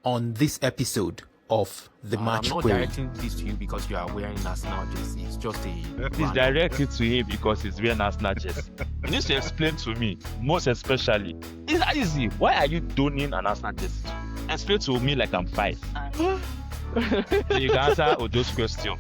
on this episode of the Match I'm not Query. directing this to you because you are wearing Arsenal jersey. It's just a... Please direct it to him because he's wearing Arsenal jersey. You need to explain to me, most especially. It's not easy. Why are you donning an Arsenal jersey? Explain to me like I'm 5. So you can answer Ojo's question.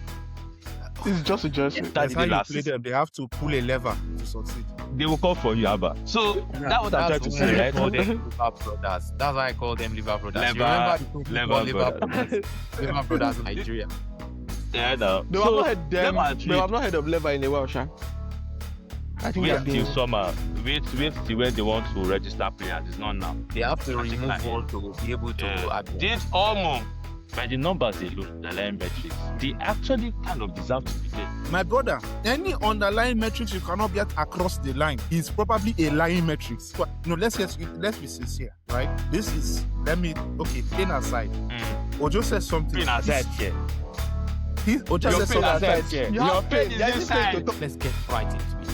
It's just a jersey. That's how you play them. They have to pull a lever to succeed. They will call for you, Abba. So that's what I'm trying to say, right? Call them Liverpool brothers. That's why I call them Liverpool brothers. You remember Lever brothers? Liverpool brothers in Nigeria. Yeah, no. No, So, I've not heard them. No, I've not heard of Lever in a while, Sha. I think wait till summer. Wait till when they want to register players. It's not now. They have to I think remove that- all to be able to add. Did almost by the numbers alone, the line metrics, they actually kind of deserve to be there. My brother, any underlying metrics you cannot get across the line is probably a lying metrics. But let's be sincere, right? This is pain aside. Ojo says something. Pain aside here. Ojo Your says pain something. aside here. Your pain is inside. Let's get right into it.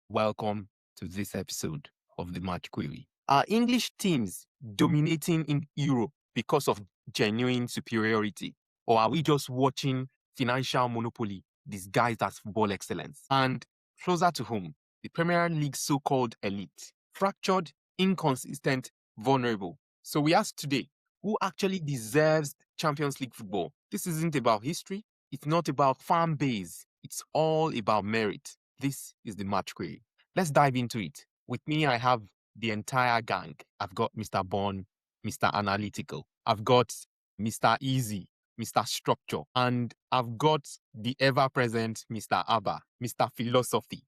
Welcome to this episode of the Match Query. Are English teams dominating in Europe because of genuine superiority? Or are we just watching financial monopoly disguised as football excellence? And closer to home, the Premier League's so-called elite, fractured, inconsistent, vulnerable. So we ask today, who actually deserves Champions League football? This isn't about history. It's not about fan base. It's all about merit. This is the Match Query. Let's dive into it. With me, I have the entire gang. I've got Mr. Bond, Mr. Analytical. I've got Mr. Easy, Mr. Structure. And I've got the ever-present Mr. Abba, Mr. Philosophy.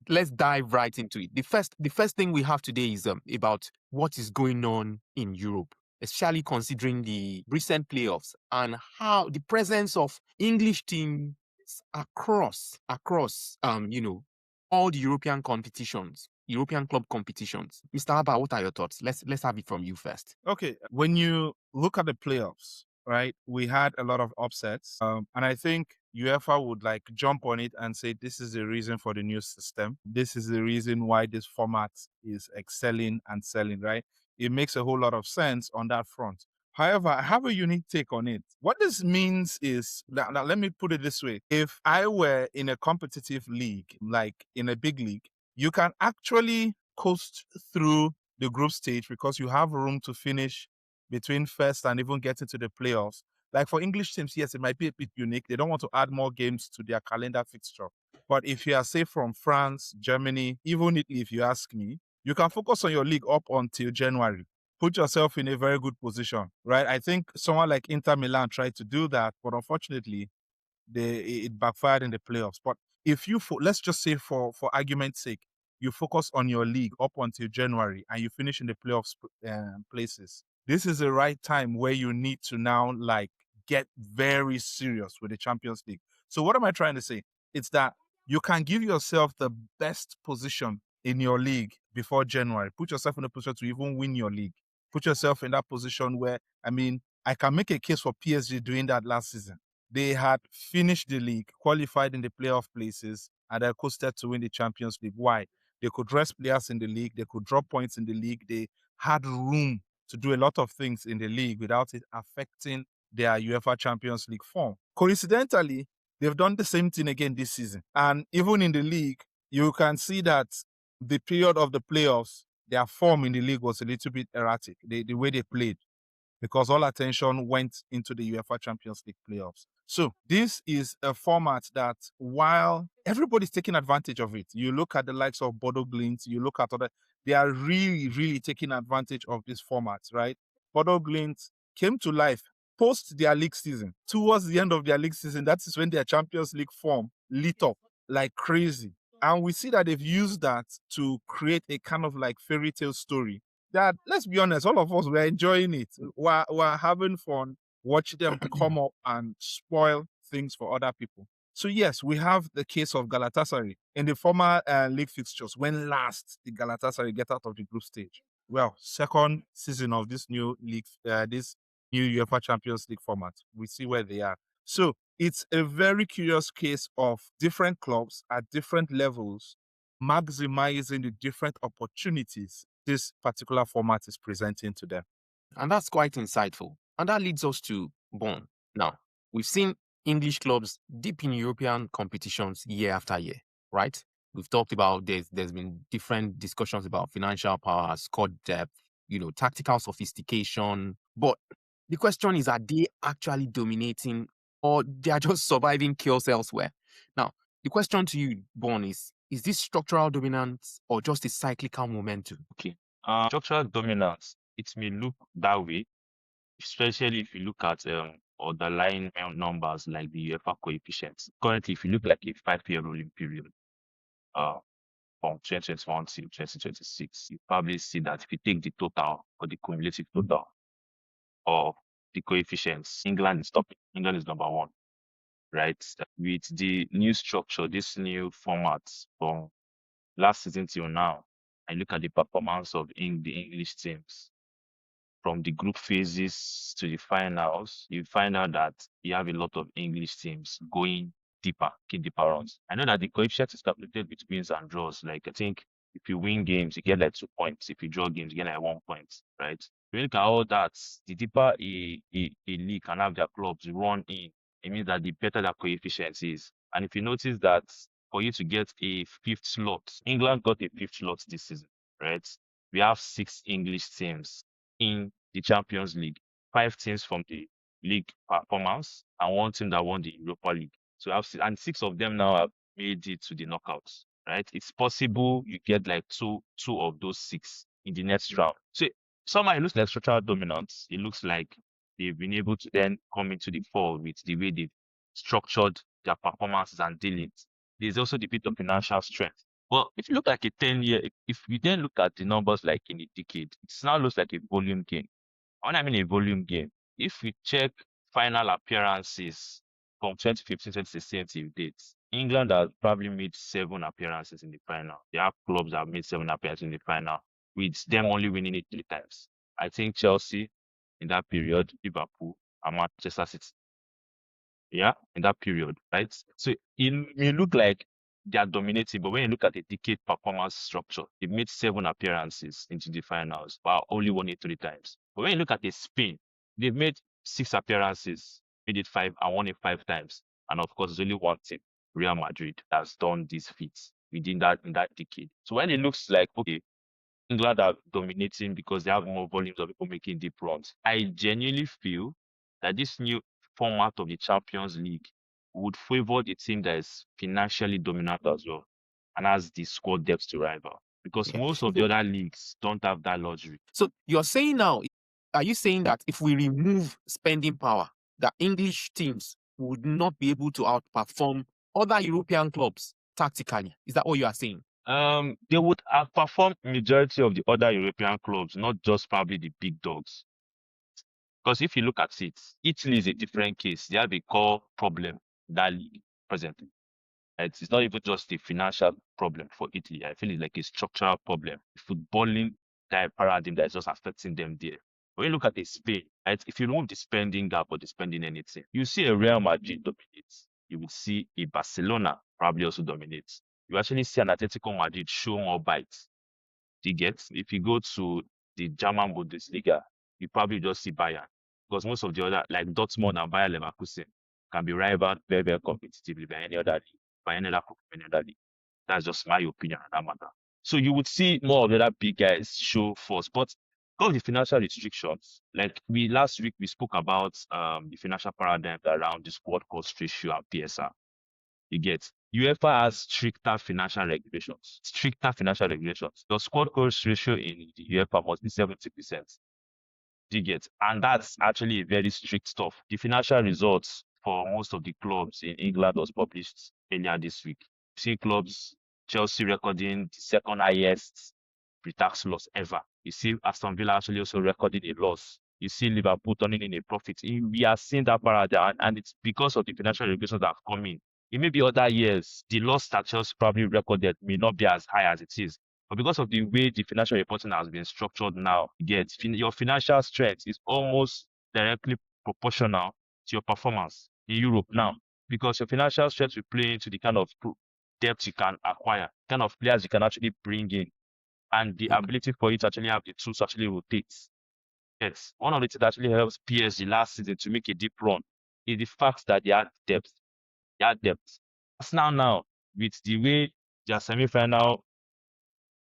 Let's dive right into it. The first thing we have today is about what is going on in Europe, especially considering the recent playoffs and how the presence of English teams across all the European competitions, European club competitions. Mr. Abba, what are your thoughts? Let's have it from you first. Okay, when you look at the playoffs, right, we had a lot of upsets. And I think UEFA would jump on it and say, this is the reason for the new system. This is the reason why this format is excelling and selling, right? It makes a whole lot of sense on that front. However, I have a unique take on it. What this means is, now let me put it this way. If I were in a competitive league, like in a big league, you can actually coast through the group stage because you have room to finish between first and even get into the playoffs. Like for English teams, yes, it might be a bit unique. They don't want to add more games to their calendar fixture. But if you are, say, from France, Germany, even Italy, if you ask me, you can focus on your league up until January. Put yourself in a very good position, right? I think someone like Inter Milan tried to do that, but unfortunately, it backfired in the playoffs. But if you, let's just say for argument's sake, you focus on your league up until January and you finish in the playoffs places, this is the right time where you need to now get very serious with the Champions League. So what am I trying to say? It's that you can give yourself the best position in your league before January. Put yourself in a position to even win your league. Put yourself in that position where, I can make a case for PSG doing that last season. They had finished the league, qualified in the playoff places, and they coasted to win the Champions League. Why? They could rest players in the league. They could drop points in the league. They had room to do a lot of things in the league without it affecting their UEFA Champions League form. Coincidentally, they've done the same thing again this season. And even in the league, you can see that the period of the playoffs, their form in the league was a little bit erratic, the way they played, because all attention went into the UEFA Champions League playoffs. So this is a format that, while everybody's taking advantage of it, you look at the likes of Bodo Glimt, you look at other, they are really, really taking advantage of this format, right? Bodo Glimt came to life post their league season. Towards the end of their league season, that is when their Champions League form lit up like crazy. And we see that they've used that to create a kind of fairy tale story that, let's be honest, all of us were enjoying it. We're having fun watching them come up and spoil things for other people. So yes, we have the case of Galatasaray in the former league fixtures. When last did Galatasaray get out of the group stage? Well, second season of this new league, this new UEFA Champions League format. We see where they are. So it's a very curious case of different clubs at different levels maximizing the different opportunities this particular format is presenting to them. And that's quite insightful. And that leads us to Bonn. Now, we've seen English clubs deep in European competitions year after year, right? We've talked about there's been different discussions about financial power, squad depth, tactical sophistication. But the question is, are they actually dominating or they are just surviving chaos elsewhere? Now, the question to you, Bonn, is this structural dominance or just a cyclical momentum? Okay. Structural dominance, it may look that way, especially if you look at underlying numbers like the UEFA coefficients. Currently, if you look like a 5-year rolling period, from 2021 to 2026, you probably see that if you take the total or the cumulative total of the coefficients, England is top. England is number one, right? With the new structure, this new format from last season till now, I look at the performance of the English teams from the group phases to the finals, you find out that you have a lot of English teams going deeper, deeper runs. I know that the coefficient is calculated with wins and draws. Like, I think if you win games, you get like 2 points. If you draw games, you get like 1 point, right? When you look at all that, the deeper a league can have their clubs run in, it means that the better their coefficient is. And if you notice that for you to get a 5th slot, England got a 5th slot this season, right? We have 6 English teams in the Champions League, 5 teams from the league performance, and 1 team that won the Europa League. So and 6 of them now have made it to the knockouts, right? It's possible you get like two of those 6 in the next round. So somehow it looks like structural dominance. It looks like they've been able to then come into the fall with the way they've structured their performances and dealings. There's also the bit of financial strength. Well, if you look like a 10-year, if we then look at the numbers like in a decade, it now looks like a volume game. When I mean a volume game, if we check final appearances from 2015, 2016 till date, England has probably made 7 appearances in the final. There are clubs that have made 7 appearances in the final, with them only winning it 3 times. I think Chelsea in that period, Liverpool, and Manchester City. Yeah, in that period, right? So it may look like they are dominating, but when you look at the decade performance structure, they made 7 appearances into the finals, but only won it 3 times. But when you look at the Spain, they've made 6 appearances, made it 5, and won it 5 times. And of course, there's only one team, Real Madrid, that's done these feats within that decade. So when it looks like, okay, England are dominating because they have more volumes of people making deep runs, I genuinely feel that this new format of the Champions League would favor the team that is financially dominant as well and has the squad depth to rival. Because Yeah. most of the other leagues don't have that luxury. So you're saying now, are you saying that if we remove spending power, that English teams would not be able to outperform other European clubs tactically? Is that what you are saying? They would outperform majority of the other European clubs, not just probably the big dogs. Because if you look at it, Italy is a different case. They have a core problem in that league presently. It's not even just a financial problem for Italy. I feel it's like a structural problem. Footballing paradigm that is just affecting them there. When you look at Spain, right, if you remove the spending gap or the spending anything, you see a Real Madrid dominate. You will see a Barcelona probably also dominate. You actually see an Atletico Madrid show more bites. Do you get? If you go to the German Bundesliga, you probably just see Bayern. Because most of the other, like Dortmund and Bayer Leverkusen, can be rivaled very, very competitively by any other league, by any other league. That's just my opinion on that matter. So you would see more of the other big guys show force. But because of the financial restrictions, like last week we spoke about the financial paradigm around the squad cost ratio and PSR. You get UEFA has stricter financial regulations. The squad cost ratio in the UEFA must be 70%. You get, and that's actually a very strict stuff. The financial results for most of the clubs in England was published earlier this week. You see clubs, Chelsea recording the 2nd highest pre-tax loss ever. You see Aston Villa actually also recording a loss. You see Liverpool turning in a profit. We are seeing that paradigm, and it's because of the financial regulations that have come in. It may be other years, the loss that Chelsea probably recorded may not be as high as it is. But because of the way the financial reporting has been structured now, your financial strength is almost directly proportional to your performance in Europe now. because your financial strength will play into the kind of depth you can acquire, kind of players you can actually bring in, and the ability for you to actually have the tools to actually rotate. Yes, one of the things that actually helps PSG last season to make a deep run is the fact that they had depth. They had depth. Arsenal now, with the way their semi-final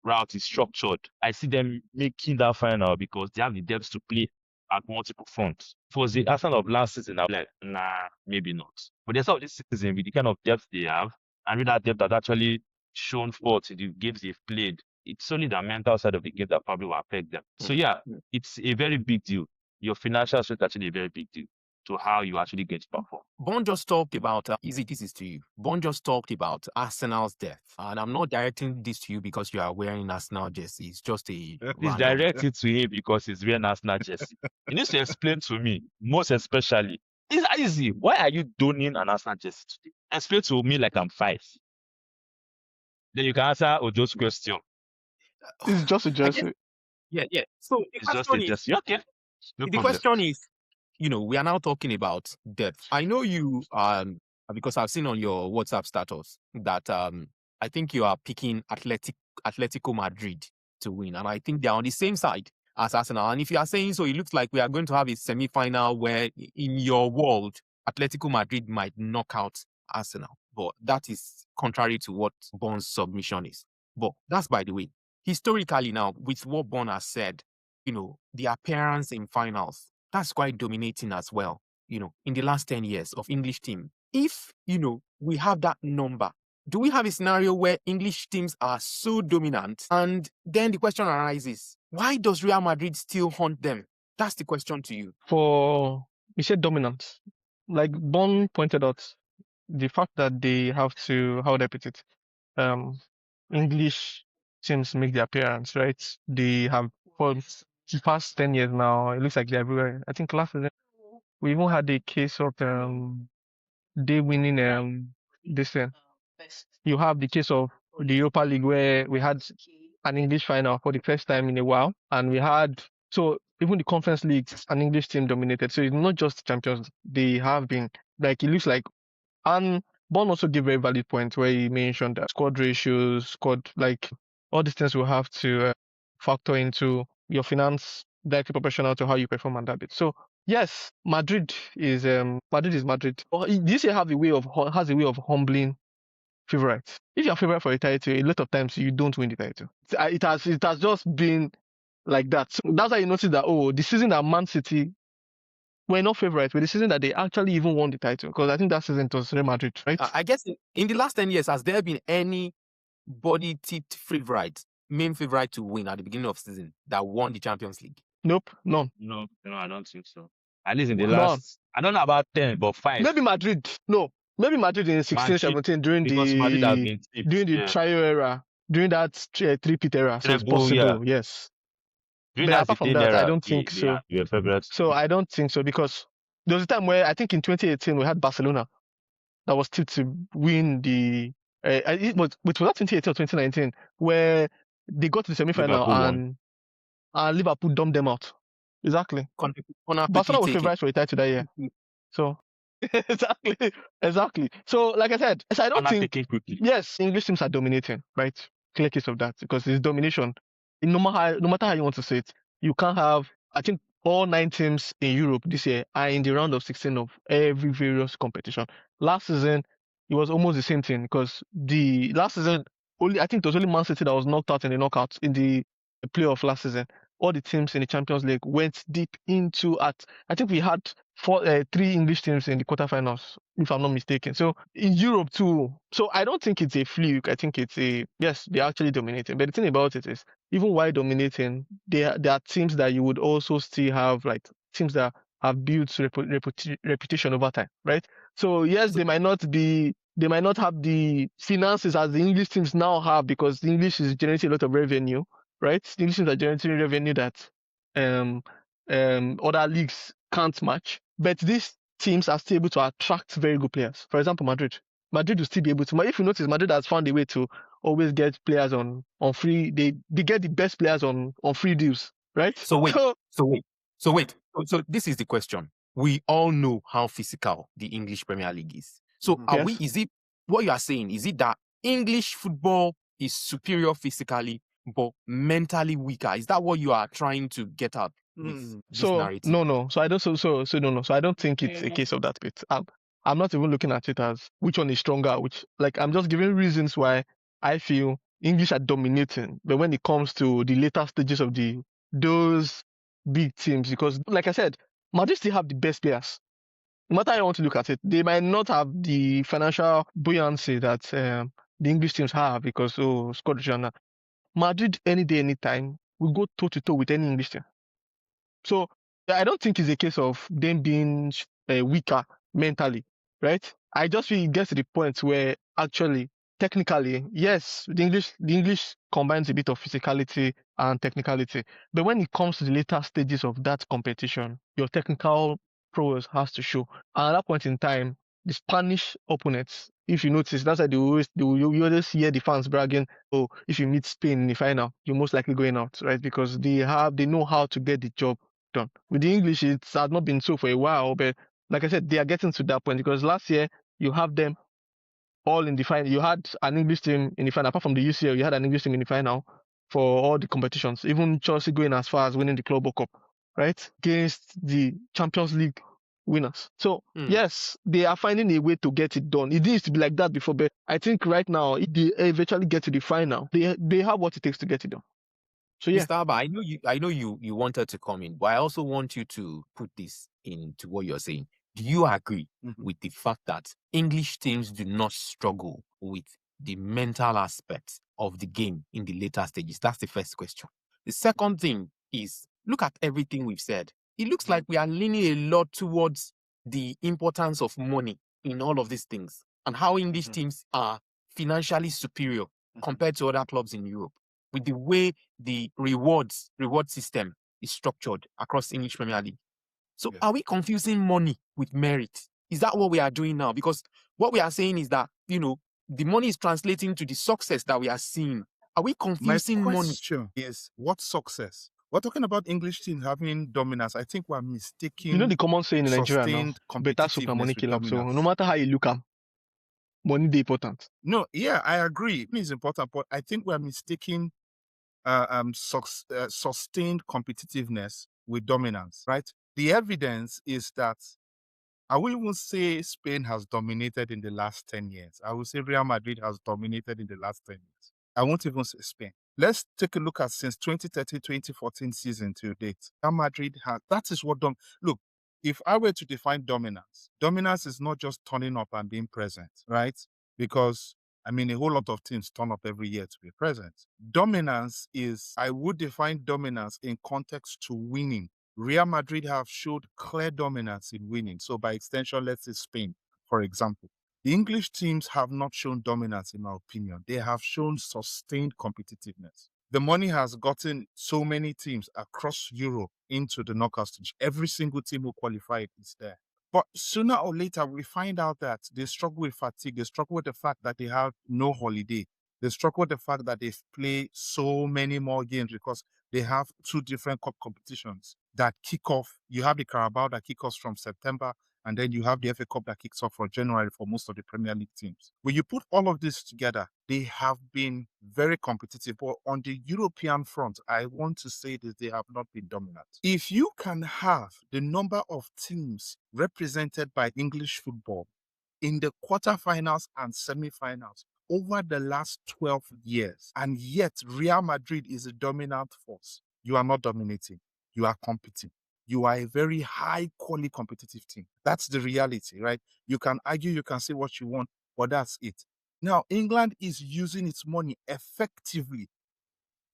route is structured, I see them making that final because they have the depth to play at multiple fronts. For the Arsenal of last season, I'm like, nah, maybe not. But there's all this season with the kind of depth they have, and with that depth that actually shown forth in the games they've played, it's only the mental side of the game that probably will affect them. So yeah, it's a very big deal. Your financial strength is actually a very big deal to how you actually get to perform. Bon just talked about, Easy, this is to you. Bon just talked about Arsenal's depth. And I'm not directing this to you because you are wearing Arsenal jersey. It's just a He's random. directed to him because he's wearing Arsenal jersey. He needs to explain to me, most especially, it's easy. Why are you donning an Arsenal jersey today? Explain to me like I'm 5. Then you can answer Ojo's question. It's just a I guess, jersey. yeah. So the It's just question a is, jersey. Okay. No the problem. question is, we are now talking about depth. I know you, because I've seen on your WhatsApp status that I think you are picking Atletico Madrid to win, and I think they are on the same side as Arsenal. And if you are saying so, it looks like we are going to have a semi-final where, in your world, Atletico Madrid might knock out Arsenal. But that is contrary to what Bon's submission is. But that's by the way. Historically now, with what Bon has said, the appearance in finals, that's quite dominating as well, in the last 10 years of English team. If, we have that number, do we have a scenario where English teams are so dominant? And then the question arises, why does Real Madrid still hunt them? That's the question to you. You said dominance. Like Bon pointed out, the fact that they have to, how would I put it? English teams make the appearance, right? They have, for the past 10 years now, it looks like they're everywhere. I think last season, we even had a case of they winning this thing. You have the case of the Europa League where we had an English final for the first time in a while, and we had, so even the Conference League, an English team dominated. So it's not just Champions, they have been, like, it looks like, and Bon also gave very valid points where he mentioned that squad ratios, like all these things will have to factor into your finance directly proportional to how you perform on that bit. So yes, Madrid is Madrid. This year has a way of humbling favorites. If you're favorite for a title, a lot of times you don't win the title. It has just been like that. So that's why you notice that the season that Man City were not favorites, but the season that they actually even won the title, because I think that season it was Real Madrid, right? I guess in the last 10 years, has there been any body-tipped favorite, main favorite to win at the beginning of season that won the Champions League? Nope, none. No, I don't think so. At least in the None. last, I don't know about 10, but 5. Maybe Madrid. No, maybe Madrid in 16, Madrid, 17 during because Madrid has been tipped, during the trio era, during that three-peat era. So it's Treble, possible, yes. During But that apart from 15 that, I era, don't think they so. are your favorites. So I don't think so, because there was a time where I think in 2018 we had Barcelona that was tipped to win the. It was that 2018 or 2019 where they got to the semi-final Liverpool won. and Liverpool dumped them out. Exactly. Barcelona was favourites for a title that year. So exactly. So like I said, I don't think. Yes, English teams are dominating, right? Clear case of that, because it's domination. No matter how you want to say it, you can't have. I think all 9 teams in Europe this year are in the round of 16 of every various competition. Last season, it was almost the same thing, because the last season I think it was only Man City that was knocked out in the knockouts in the playoff last season. All the teams in the Champions League went deep into I think we had 3 English teams in the quarterfinals, if I'm not mistaken. So in Europe too. So I don't think it's a fluke. I think it's yes, they're actually dominating. But the thing about it is, even while dominating, there are teams that you would also still have, like teams that have built reputation over time, right? So yes, they might not have the finances as the English teams now have, because the English is generating a lot of revenue, right? The English teams are generating revenue that other leagues can't match. But these teams are still able to attract very good players. For example, Madrid will still be able to. If you notice, Madrid has found a way to always get players on free. They get the best players on free deals, right? So wait. So this is the question. We all know how physical the English Premier League is. So are we, Yes. is it what you are saying? Is it that English football is superior physically, but mentally weaker? Is that what you are trying to get at with this So narrative? no. So I don't. So no. So I don't think it's a case of that bit. I'm not even looking at it as which one is stronger. Which, like, I'm just giving reasons why I feel English are dominating. But when it comes to the later stages of those big teams, because like I said, Madrid still have the best players. No matter how you want to look at it, they might not have the financial buoyancy that the English teams have because Scottish and Madrid any day, anytime will go toe to toe with any English team. So I don't think it's a case of them being weaker mentally, right? I just feel it gets to the point where actually, technically, yes, the English combines a bit of physicality and technicality, but when it comes to the later stages of that competition, your technical prowess has to show. And at that point in time, the Spanish opponents, if you notice, that's why you always hear the fans bragging, oh, if you meet Spain in the final, you're most likely going out, right? Because they know how to get the job done. With the English, it has not been so for a while, but like I said, they are getting to that point because last year you have them all in the final. You had an English team in the final, apart from the UCL, you had an English team in the final for all the competitions. Even Chelsea going as far as winning the Club World Cup, right? Against the Champions League winners. So yes, they are finding a way to get it done. It needs to be like that before, but I think right now, if they eventually get to the final, they have what it takes to get it done. So yeah. Mr. Abba, I know you wanted to come in, but I also want you to put this into what you're saying. Do you agree with the fact that English teams do not struggle with the mental aspects of the game in the later stages? That's the first question. The second thing is, look at everything we've said. It looks like we are leaning a lot towards the importance of money in all of these things and how English teams are financially superior compared to other clubs in Europe, with the way the reward system is structured across English Premier League. So are we confusing money with merit? Is that what we are doing now? Because what we are saying is that, the money is translating to the success that we are seeing. Are we confusing My money? question is, what success? We're talking about English teams having dominance. I think we're mistaking You know the common saying in Nigeria now, sustained better soup na money competitiveness with kill am. So dominance. no matter how you look at money, dey important. No, yeah, I agree. It is important, but I think we're mistaking sustained competitiveness with dominance, right? The evidence is that I will even say Spain has dominated in the last 10 years. I will say Real Madrid has dominated in the last 10 years. I won't even say Spain. Let's take a look at since 2013-2014 season to date. Real Madrid has, that is what, look, if I were to define dominance is not just turning up and being present, right? Because a whole lot of teams turn up every year to be present. Dominance is, I would define dominance in context to winning. Real Madrid have showed clear dominance in winning. So by extension, let's say Spain, for example. The English teams have not shown dominance, in my opinion. They have shown sustained competitiveness. The money has gotten so many teams across Europe into the knockout stage. Every single team who qualified is there. But sooner or later, we find out that they struggle with fatigue. They struggle with the fact that they have no holiday. They struggle with the fact that they play so many more games because they have two different cup competitions that kick off. You have the Carabao that kicks off from September, and then you have the FA Cup that kicks off for January for most of the Premier League teams. When you put all of this together, they have been very competitive. But on the European front, I want to say that they have not been dominant. If you can have the number of teams represented by English football in the quarterfinals and semifinals over the last 12 years, and yet Real Madrid is a dominant force, you are not dominating. You are competing. You are a very high quality competitive team. That's the reality, right? You can argue, you can say what you want, but that's it. Now, England is using its money effectively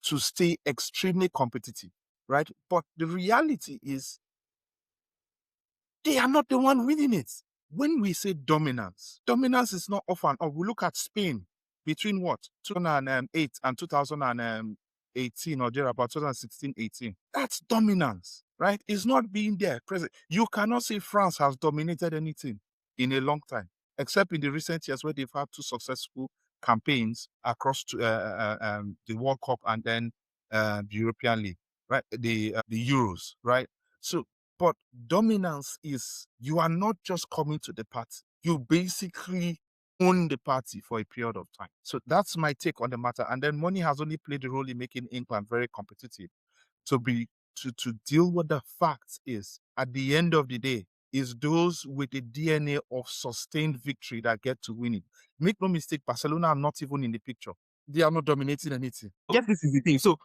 to stay extremely competitive, right? But the reality is they are not the one winning it. When we say dominance is not often, or we look at Spain between 2008 and 2018 or thereabout, 2016-18. That's dominance, right? It's not being there present. You cannot say France has dominated anything in a long time, except in the recent years where they've had two successful campaigns across the World Cup and then the European League, right? The Euros, right? So, but dominance is, you are not just coming to the party. you basically own the party for a period of time. So that's my take on the matter. And then money has only played a role in making England very competitive. To deal with the facts is, at the end of the day, is those with the DNA of sustained victory that get to win it. Make no mistake, Barcelona are not even in the picture. They are not dominating anything. Yes, this is the thing. So,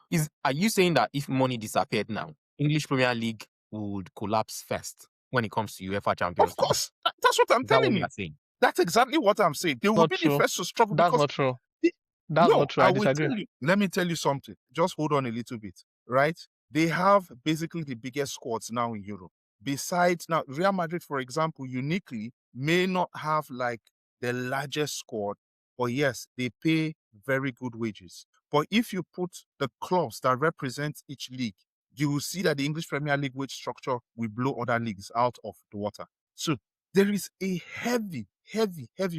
are you saying that if money disappeared now, English Premier League would collapse first when it comes to UEFA Champions Of League? course, that's what I'm Is that what telling you you. are saying? That's exactly what I'm saying. They will Not be the true. first to struggle That's because not true. the- That's no, not true. I will disagree. tell you. Let me tell you something. Just hold on a little bit, right? They have basically the biggest squads now in Europe. Besides, now Real Madrid, for example, uniquely may not have like the largest squad, but yes, they pay very good wages. But if you put the clubs that represent each league, you will see that the English Premier League wage structure will blow other leagues out of the water. So there is a heavy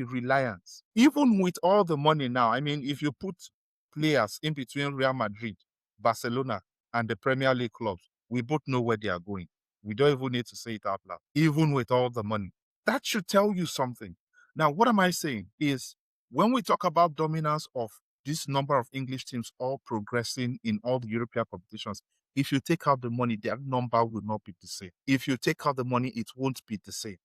reliance. Even with all the money now, I mean, if you put players in between Real Madrid, Barcelona, and the Premier League clubs, we both know where they are going. We don't even need to say it out loud. Even with all the money, that should tell you something. Now, what am I saying is, when we talk about dominance of this number of English teams all progressing in all the European competitions, if you take out the money, their number will not be the same. If you take out the money, it won't be the same.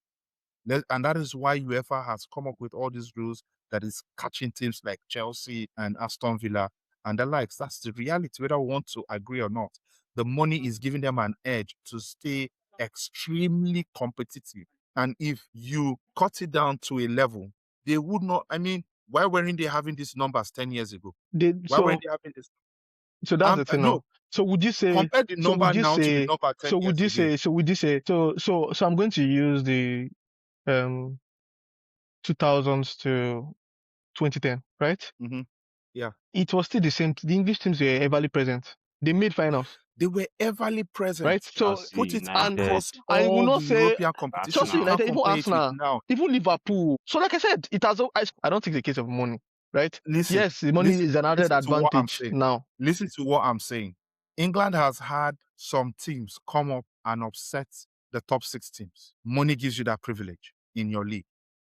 And that is why UEFA has come up with all these rules that is catching teams like Chelsea and Aston Villa and the likes. That's the reality, whether we want to agree or not. The money is giving them an edge to stay extremely competitive. And if you cut it down to a level, they would not. I mean, why weren't they having these numbers 10 years ago? Why weren't they having this? So that's the thing No, now. So would you say? compare the So number would you now to the say? number 10 So would you years ago. say? So would you say? So I'm going to use the 2000s to 2010, right? Mm-hmm. Yeah. It was still the same. The English teams were everly present. They made finals, They were everly present. right? So Chelsea, Put it United, across I will all not the say European competitions. Chelsea, Arsenal. You can't United, even compare it with Arsenal, now. even Liverpool. So like I said, it has. I don't think it's a case of money, right? Listen, Yes, the money is an added listen to what I'm advantage saying. now. Listen to what I'm saying. England has had some teams come up and upset the top 6 teams. Money gives you that privilege in your league.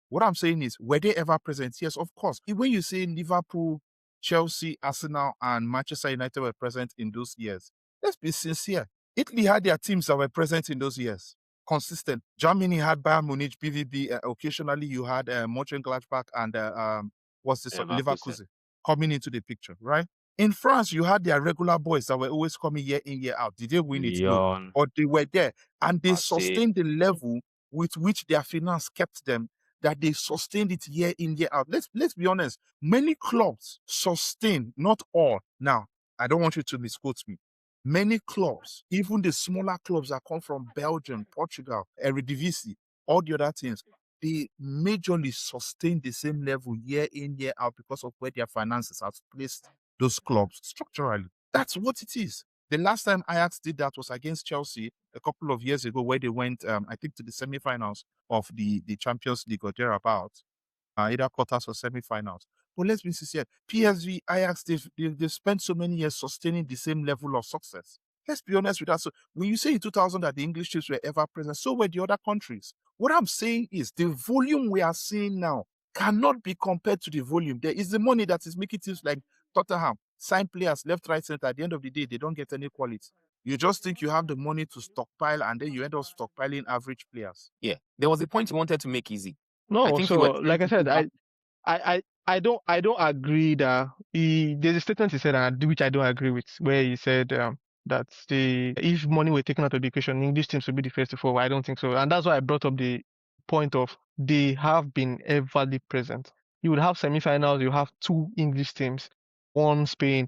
What I'm saying is, were they ever present? Yes, of course. When you say Liverpool, Chelsea, Arsenal, and Manchester United were present in those years, let's be sincere. Italy had their teams that were present in those years. Consistent. Germany had Bayern Munich, BVB. Occasionally, you had Mönchengladbach and what's this? Leverkusen. Leverkusen coming into the picture, right? In France, you had their regular boys that were always coming year in, year out. Did they win it? No. Lyon, But they were there. And they Marseille. sustained the level with which their finance kept them, that they sustained it year in, year out. Let's be honest. Many clubs sustain, not all. Now, I don't want you to misquote me. Many clubs, even the smaller clubs that come from Belgium, Portugal, Eredivisie, all the other teams, they majorly sustain the same level year in, year out because of where their finances have placed those clubs structurally. That's what it is. The last time Ajax did that was against Chelsea a couple of years ago, where they went, I think, to the semi-finals of the Champions League or thereabouts, either quarters or semi-finals. But let's be sincere, PSV, Ajax, they've spent so many years sustaining the same level of success. Let's be honest with that. So when you say in 2000 that the English teams were ever present, so were the other countries. What I'm saying is the volume we are seeing now cannot be compared to the volume. There is the money that is making teams like Tottenham sign players left, right, center. At the end of the day, they don't get any quality. You just think you have the money to stockpile, and then you end up stockpiling average players. Yeah, there was a point you wanted to make easy. I No, think so you were like I said, trying I don't agree that there's a statement he said, which I don't agree with, where he said that if money were taken out of the equation, English teams would be the first to fall. I don't think so, and that's why I brought up the point of they have been everly present. You would have semi-finals, you have 2 English teams, 1 Spain.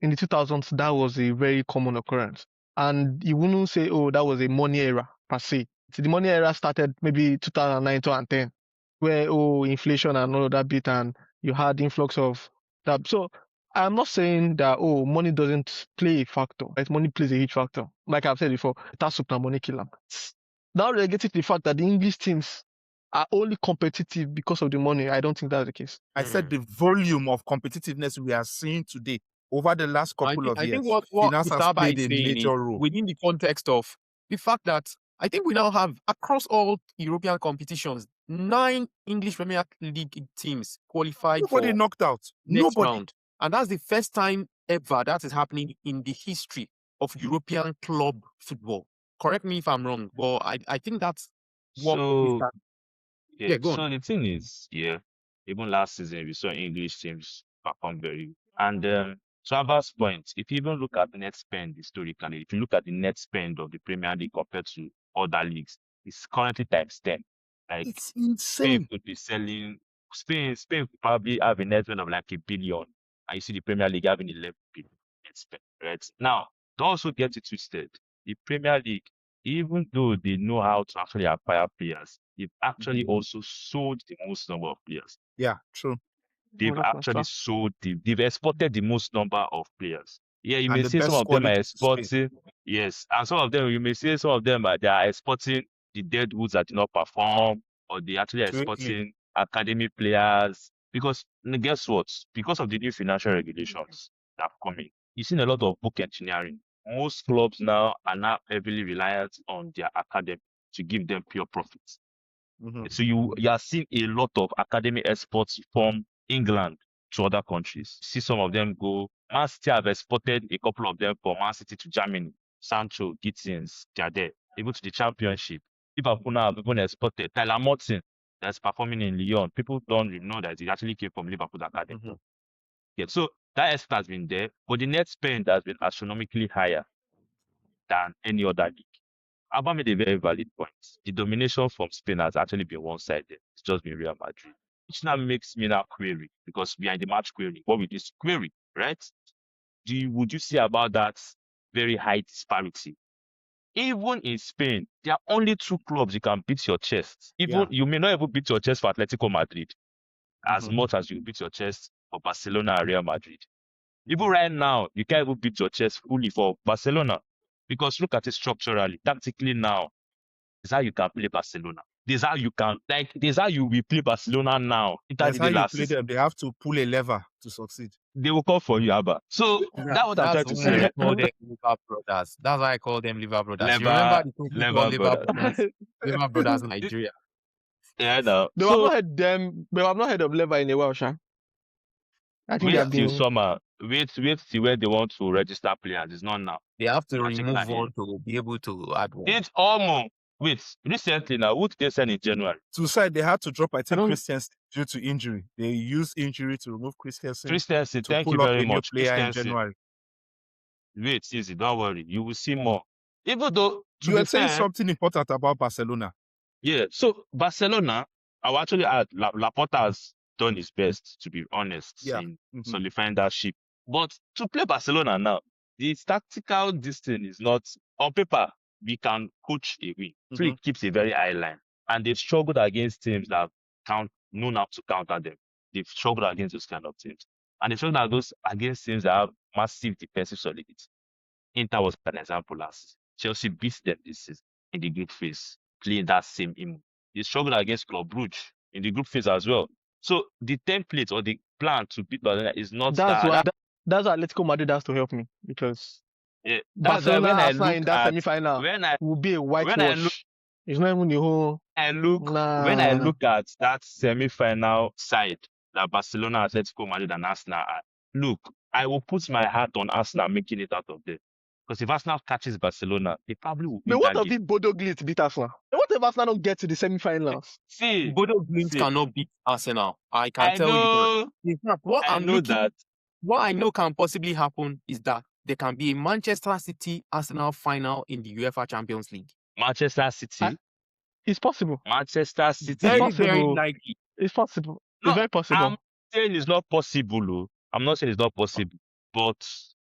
In the 2000s, that was a very common occurrence, and you wouldn't say, oh, that was a money era per se. So the money era started maybe 2009, 2010, where inflation and all of that bit, and you had influx of that. So I'm not saying that money doesn't play a factor. Right? Money plays a huge factor. Like I've said before, that's super money killer. Now relegated to the fact that the English teams are only competitive because of the money. I don't think that's the case. I said the volume of competitiveness we are seeing today over the last couple of I years. think what finance has Gustavo played is a saying major is role. within the context of the fact that I think we now have, across all European competitions, 9 English Premier League teams qualified Nobody for knocked out. next Nobody. round. And that's the first time ever that is happening in the history of European club football. Correct me if I'm wrong, but I think that's what is So that. yeah, Yeah, go on. so the thing is, yeah, even last season we saw English teams perform very well. And to Ava's point, if you even look at net spend historically, if you look at the net spend of the Premier League compared to other leagues, it's currently times 10. Like It's Spain insane. could be selling Spain could probably have a net spend of like 1 billion. And you see the Premier League having 11 billion net spend, right? Now, don't also get it twisted. The Premier League, even though they know how to actually acquire players, they've actually also sold the most number of players. Yeah, true. They've that's actually sold they've exported the most number of players. Yeah, you And may the say some best of them are quality to Spain. exporting, yes, and some of them you may say some of them they are exporting the deadwoods that did not perform, or they actually are To Italy. exporting academy players. Because guess what? Because of the new financial regulations that are coming, you've seen a lot of book engineering. Most clubs now are now heavily reliant on their academy to give them pure profits. Mhm. So you are seeing a lot of academy exports from England to other countries. See some of them go. Man City have exported a couple of them from Man City to Germany. Sancho, Gittins, they are there. Even to the Championship. Liverpool now have even exported Tyler Morton that's performing in Lyon. People don't even know that he actually came from Liverpool Academy. Mhm. Yeah, so that export has been there, but the net spend has been astronomically higher than any other league. Abba made a very valid point. The domination from Spain has actually been one-sided. It's just been Real Madrid. Which now makes me now query, because we are in the match query. What with this query, right? Would you say about that very high disparity? Even in Spain, there are only 2 clubs you can beat your chest. Even Yeah. you may not even beat your chest for Atletico Madrid as Mhm. much as you beat your chest for Barcelona and Real Madrid. Even right now, you can't even beat your chest fully for Barcelona. Because look at it structurally, tactically now. This is how you can play Barcelona. This is how you can this is how you will play Barcelona now. That's how you last play season. them. They have to pull a lever to succeed. They will come for you, Abba. So that's what I'm trying to That's say. why I call them Liver Brothers. That's why I call them Liver Brothers. You Lever, remember the thing we call Lever Liver brother. Brothers? Liver Brothers Nigeria. Yeah, no. But I've So not heard them. But I've not heard of Lever in a while, Sha. I think they wait have till been. summer. Wait till where they want to register players. It's not now. They have to Magic remove Line. one to be able to add one. It's almost. Wait, recently now, who did they send in January? To side, they had to drop, I think, don't- Christiansen due to injury. They used injury to remove Christiansen Christensen, to thank you pull up very a new much. player in Christensen. January. Wait, easy, don't worry. You will see more. Even though, to You be were saying fair, something important about Barcelona. yeah, so Barcelona, I will actually add, Laporta has done his best, to be honest, Yeah. in Mhm. solidifying that ship. But to play Barcelona now, the tactical distance is not, on paper, we can coach a win. Flick keeps a very high line. And they've struggled against teams that know how to counter them. They've struggled against those kind of teams. And they've struggled against teams that have massive defensive solidity. Inter was an example last season. Chelsea beat them this season in the group phase, playing that same image. They struggled against Club Brugge in the group phase as well. So the template or the plan to beat Barcelona is not That's that. why. That's why Atletico Madrid has to help me because Yeah, that's why Barcelona when I Arsenal in look that at semi-final when I will be a when I look whitewash. It's not even the whole. when I Nah. look at that semi-final side that Barcelona, Atletico Madrid, and Arsenal are, look, I will put my hat on Arsenal making it out of there. Because if Arsenal catches Barcelona, they probably will But win what that of game. this Bodo Glimt beat Arsenal? And what if Arsenal don't get to the semi-finals? See, Bodo Glimt see, cannot beat Arsenal. I can I tell you that. know, In fact, what I I'm know looking, that. what I know can possibly happen is that there can be a Manchester City Arsenal final in the UEFA Champions League. Manchester City, It's possible. Manchester City. Very, very possible. likely. It's possible. No, It's very possible. I'm saying it's not possible. Oh. I'm not saying it's not possible. But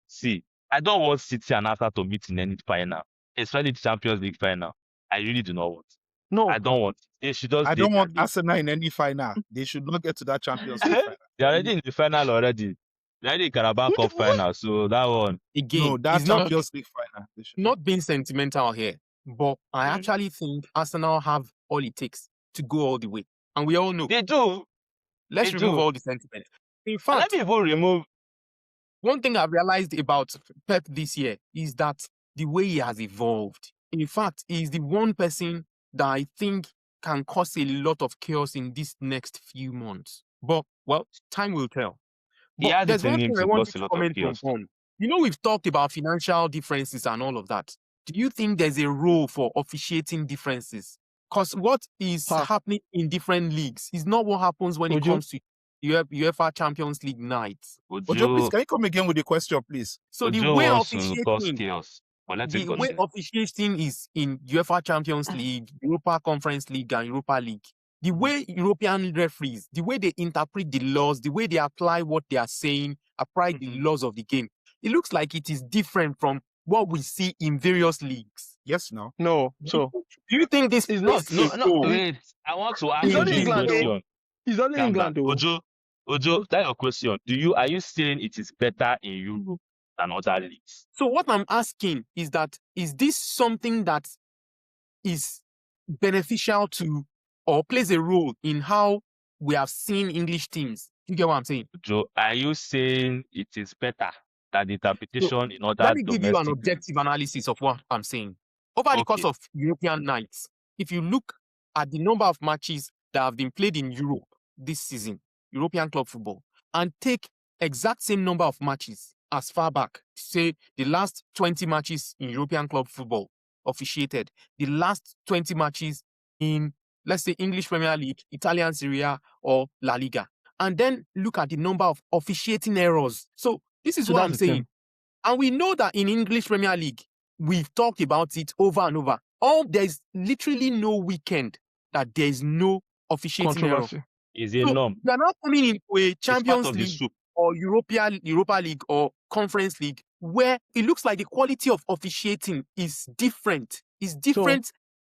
see, I don't want City and Arsenal to meet in any final, especially the Champions League final. I really do not want. No. I don't want. They should just I stay don't there. want Arsenal in any final. They should not get to that Champions League final. They're already in the final already. They're already in Carabao Cup final. So that one. Again, No, that it's not, Champions League final. They should not being sentimental here, but I actually think Arsenal have all it takes to go all the way. And we all know. They do. Let's they remove do. all the sentiment. In And fact, let me even remove. one thing I've realized about Pep this year is that the way he has evolved. In fact, he's the one person that I think can cause a lot of chaos in these next few months. But, well, time will tell. He But has there's it in one him thing I to want cause you a to lot of comment chaos. on. We've talked about financial differences and all of that. Do you think there's a role for officiating differences? Because what is happening in different leagues is not what happens when it Ojo, comes to UEFA Champions League nights. Ojo, please, Ojo, can you come again with the question, please? So the Ojo way wants to cause officiating, chaos. But let him the way continue. officiating is in UEFA Champions League, Europa Conference League, and Europa League. The way European referees, the way they interpret the laws, the way they apply what they are saying, apply the laws of the game, it looks like it is different from what we see in various leagues. Yes, no. no. So Do you think this it's plays not. a No, role Wait, I want to ask it's in you only this this England, though. question. It's only Calm down. England, though. Ojo, that's your question. Are you saying it is better in Europe than other leagues? So what I'm asking is that, is this something that is beneficial to or plays a role in how we have seen English teams? You get what I'm saying? Ojo, are you saying it is better than the So interpretation in other let me give you an domestic objective leagues? analysis of what I'm saying. Over the course Okay. of European nights, if you look at the number of matches that have been played in Europe this season, European club football, and take exact same number of matches as far back, say the last 20 matches in European club football officiated, the last 20 matches in, let's say, English Premier League, Italian Serie A, or La Liga, and then look at the number of officiating errors. So this is So what that's I'm the saying. thing. And we know that in English Premier League, we've talked about it over and over. There's literally no weekend that there's no officiating error. Controversy. Is a So norm. we are now coming into a It's part Champions of the League soup. or Europa League or Conference League where it looks like the quality of officiating is different. It's different.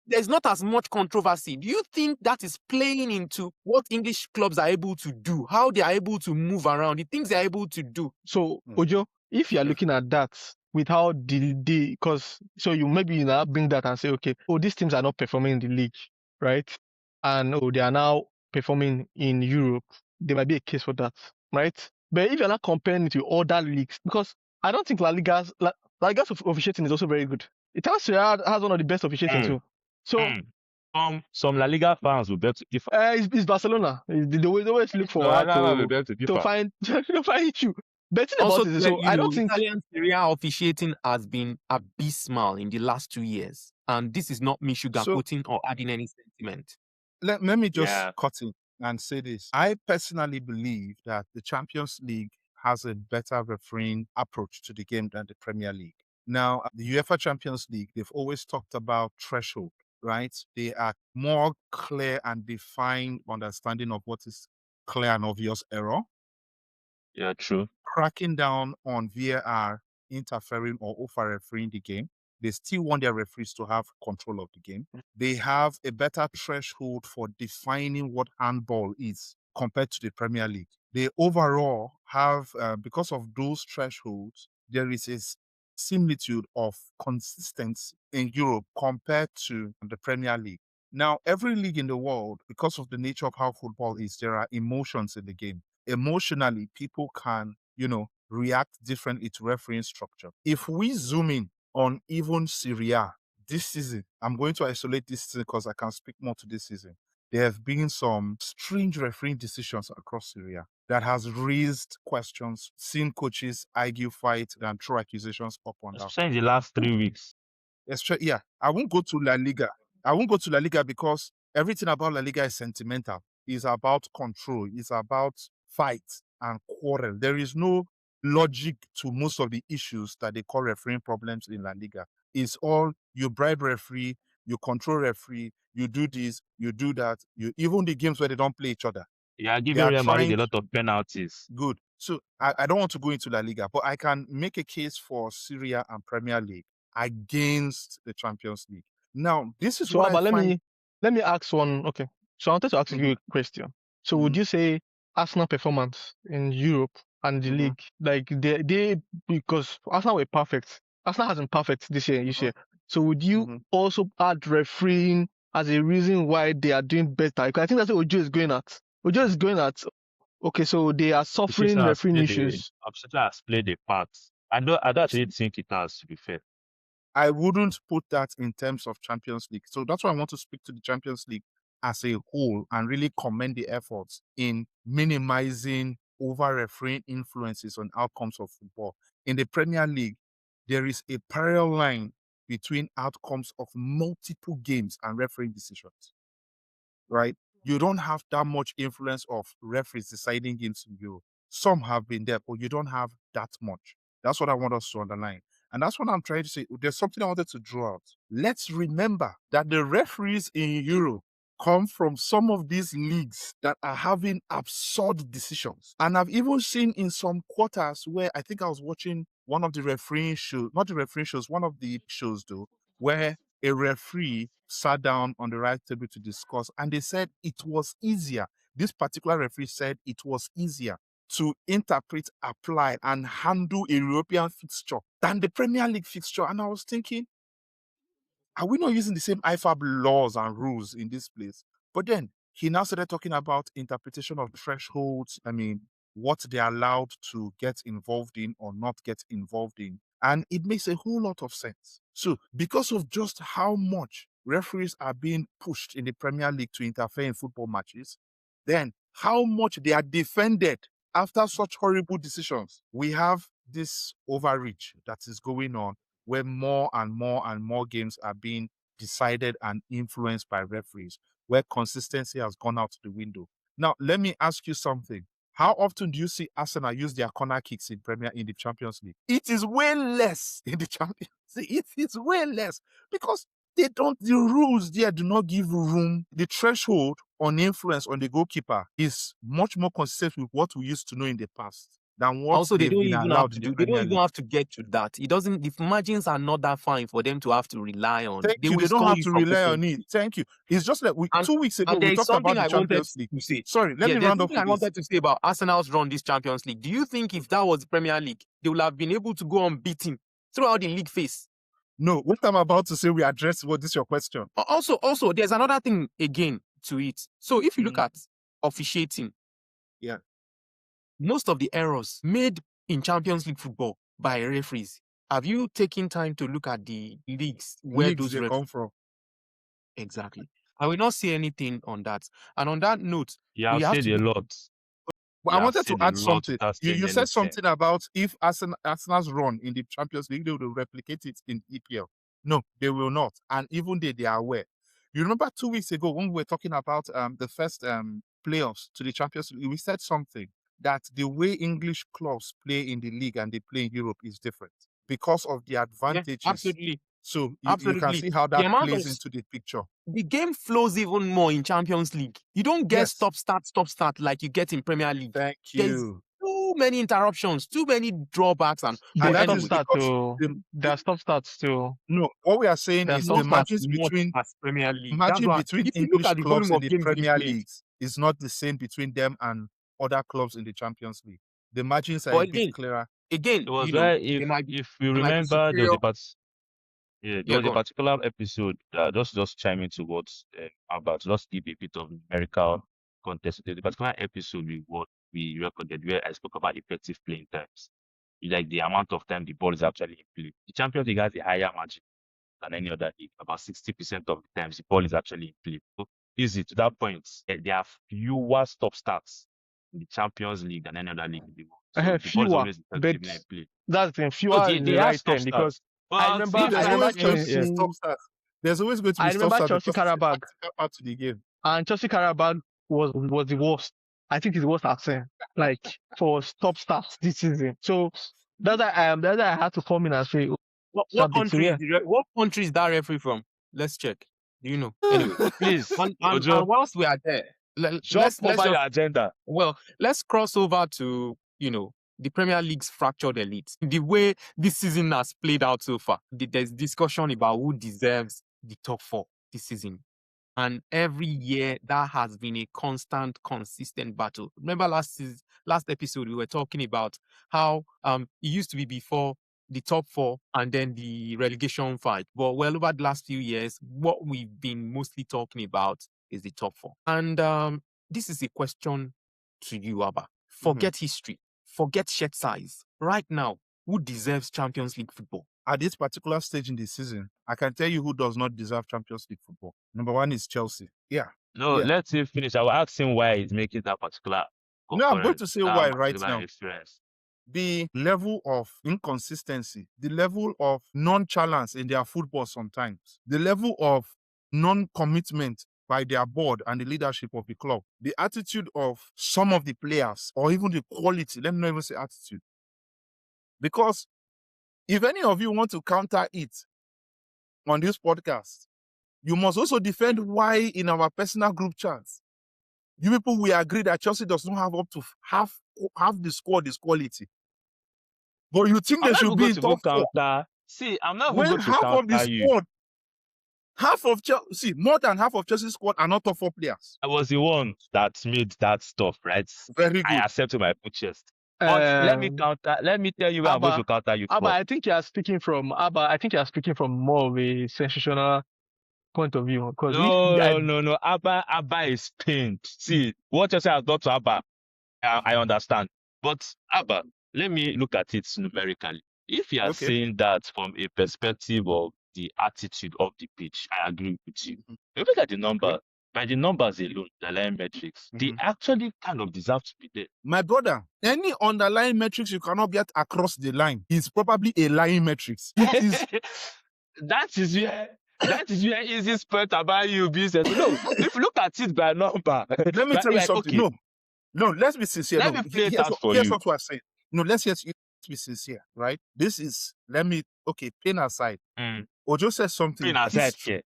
There's not as much controversy. Do you think that is playing into what English clubs are able to do, how they are able to move around, the things they're able to do? So Ojo, if you are looking at that with how because so you now bring that and say, okay, these teams are not performing in the league, right? And they are now performing in Europe. There might be a case for that, right? But if you're not comparing it to other leagues, because I don't think La Liga's officiating is also very good. Italian Serie A has one of the best officiating too. So Some La Liga fans will bet to differ. it's Barcelona. The way to look for how to find issue. Betting Also, about it, to so let you I know, don't think Italian Serie A officiating has been abysmal in the last 2 years. And this is not me sugarcoating or adding any sentiment. Let me just Yeah. cut in and say this. I personally believe that the Champions League has a better refereeing approach to the game than the Premier League. Now, the UEFA Champions League, they've always talked about threshold, right? They are more clear and defined understanding of what is clear and obvious error. Yeah, true. Cracking down on VAR interfering or over refereeing the game. They still want their referees to have control of the game. They have a better threshold for defining what handball is compared to the Premier League. They overall have, because of those thresholds, there is a similitude of consistency in Europe compared to the Premier League. Now, every league in the world, because of the nature of how football is, there are emotions in the game. Emotionally, people can, react differently to refereeing structure. If we zoom in on even Serie A this season, I'm going to isolate this season because I can speak more to this season. There have been some strange refereeing decisions across Serie A that has raised questions, seen coaches argue, fight, and throw accusations up and down. Especially in the last 3 weeks. Yeah, I won't go to La Liga. I won't go to La Liga because everything about La Liga is sentimental. It's about control. It's about fight and quarrel. There is no logic to most of the issues that they call refereeing problems in La Liga. It's all you bribe referee, you control referee, you do this, you do that. Even the games where they don't play each other. Yeah, giving They are Real Madrid trying a lot of penalties. Good. So I don't want to go into La Liga, but I can make a case for Serie A and Premier League against the Champions League. Now, this is so. what I But find. let me ask one. Okay, so I wanted to ask you a question. So would you say Arsenal performance in Europe and the league, like they because Arsenal were perfect. Arsenal hasn't perfect this year. So would you also add refereeing as a reason why they are doing better? Because I think that's what Ojo is going at. Ojo is going at. Okay, so they are suffering refereeing issues. Officiating has played a part. I don't actually think it has, to be fair. I wouldn't put that in terms of Champions League. So that's why I want to speak to the Champions League as a whole and really commend the efforts in minimizing over-refereeing influences on outcomes of football. In the Premier League, there is a parallel line between outcomes of multiple games and refereeing decisions, right? You don't have that much influence of referees deciding games in Europe. Some have been there, but you don't have that much. That's what I want us to underline. And that's what I'm trying to say. There's something I wanted to draw out. Let's remember that the referees in Europe come from some of these leagues that are having absurd decisions. And I've even seen in some quarters where I think I was watching one of the refereeing shows, not the refereeing shows, one of the shows though, where a referee sat down on the right table to discuss, and they said it was easier. This particular referee said it was easier to interpret, apply, and handle a European fixture than the Premier League fixture. And I was thinking, are we not using the same IFAB laws and rules in this place? But then he now started talking about interpretation of thresholds. I mean, what they're allowed to get involved in or not get involved in. And it makes a whole lot of sense. So because of just how much referees are being pushed in the Premier League to interfere in football matches, then how much they are defended after such horrible decisions, we have this overreach that is going on where more and more and more games are being decided and influenced by referees, where consistency has gone out the window. Now, let me ask you something. How often do you see Arsenal use their corner kicks in the Champions League? It is way less in the Champions League. It is way less because the rules there do not give room. The threshold on influence on the goalkeeper is much more consistent with what we used to know in the past than what Also, they they've don't been even have allowed to in the do. They don't Premier even League. have to get to that. It doesn't. The margins are not that fine for them to have to rely on. Thank you. will They don't score have you to from rely open. on it. Thank you. It's just like And 2 weeks ago, and we there is talked about something the I wanted Champions League. to say. Sorry, let me There's round up something I with this. wanted to say about Arsenal's run this Champions League. Do you think if that was the Premier League, they would have been able to go unbeaten throughout the league phase? No, what I'm about to say, we address what this is your question. Also, there's another thing again to it. So if you look Mhm. at officiating, Yeah. most of the errors made in Champions League football by referees. Have you taken time to look at the leagues where Leagues those they referees come from. exactly? I will not say anything on that. And on that note, You we have have said to a be lot. But You I have wanted to said a add lot something. without You saying said anything. something about if Arsenal's run in the Champions League, they will replicate it in EPL. No, they will not. And even they are aware. You remember 2 weeks ago when we were talking about the first playoffs to the Champions League, we said something that the way English clubs play in the league and they play in Europe is different because of the yeah, advantages. absolutely. So you can Absolutely. see how The that amount plays of into the picture. the game flows even more in Champions League. You don't get Yes. stop start like you get in Premier League. Thank There's you. too many interruptions, too many drawbacks, and There's but stop anyway, start because to there are stop starts too. no, what we are saying There's is stop the not starts. as margins much between as Premier League. That's why between if you look English at the clubs volume in of the games being Premier played, Leagues is not the same between them and other clubs in the Champions League. The margins are but a bit again, clearer. It was you know, where they might be if you they might be remember there was superior. a there Yeah, was go a on. particular episode just chiming to what about just give a bit of numerical context. There's a particular episode we recorded where I spoke about effective playing times. Like the amount of time the ball is actually in play. The Champions League has a higher margin than any other league. About 60% of the times the ball is actually in play. So easy to that point. There are fewer stop starts in the Champions League than any other league in the world. So the ball is Fewer, always but effectively in play. that's the No, fewer is they the have right stop term because starts. I But remember if There's I always can going to say be stop starts. There's always going to be stop starts because it's Chelsea a Karabag, tactical part to the game. and Chelsea Karabag was the worst. I think it's worse at 10, like for stop starts this season. So that's why I had to come in and say, What stop it. So country yeah, is what country is that referee from? Let's check. Do you know? Anyway, please, and Ojo, whilst we are there, just let's cover your just agenda. let's cross over to the Premier League's fractured elite. The way this season has played out so far, there's discussion about who deserves the top 4 this season. And every year that has been a constant, consistent battle. Remember last episode we were talking about how it used to be before the top 4 and then the relegation fight. But over the last few years, what we've been mostly talking about is the top 4. And this is a question to you, Abba. Forget history, forget shirt size. Right now, who deserves Champions League football? At this particular stage in the season, I can tell you who does not deserve Champions League football. Number 1 is Chelsea. Yeah, No, Yeah. let him finish. I will ask him why he's making that particular No, I'm going to say why right particular now. experience. The level of inconsistency, the level of nonchalance in their football sometimes, the level of non-commitment by their board and the leadership of the club, the attitude of some of the players, or even the quality, let me not even say attitude. Because if any of you want to counter it on this podcast, you must also defend why in our personal group chats, you people will agree that Chelsea does not have up to half the squad is quality. But you think I'm they not should even be going in to top go 4. counter. See, I'm not even When going to half of the counter you. squad, half of Chelsea, more than half of Chelsea's squad are not top 4 players. I was the one that made that stuff, right? Very I good. accept to my full chest. But let me counter. Let me tell you where I'm going to counter you Abba, from. I think you are speaking from more of a sensational point of view. Because No. Abba is pained. See, what you say has done to Abba, I understand. But Abba, let me look at it numerically. If you are Okay. saying that from a perspective of the attitude of the pitch, I agree with you. Mhm. If you look at the number, by the numbers alone, the line metrics, they actually kind of deserve to be there. My brother, any underlying metrics you cannot get across the line is probably a lying metrics. It is. That is where easy point about you business. No, if you look at it by number, Let me tell you something. Okay, No, let's be sincere. let No, me play it here's out for here's you. what we're saying. No, let's be sincere, right? This is, pain aside. Ojo says something. Pain aside here.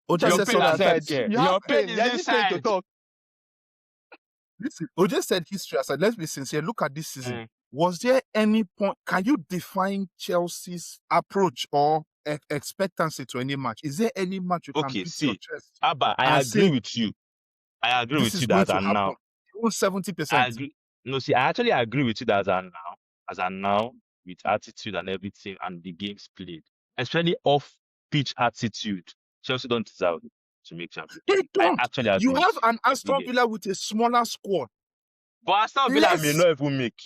Ojo Your says pain something. aside here. Your pain is inside. Listen, Ojo said history aside. Let's be sincere. Look at this season. Was there any point? Can you define Chelsea's approach or expectancy to any match? Is there any match you can beat your chest? Abba, I agree with you. I agree with you that as now. 70%. I agree. No, see, I actually agree with you that as now, with attitude and everything and the games played, especially off pitch attitude, Chelsea don't deserve to make champions. They don't. I actually agree. You have an Aston Villa with a smaller squad. But Aston Villa may not even make.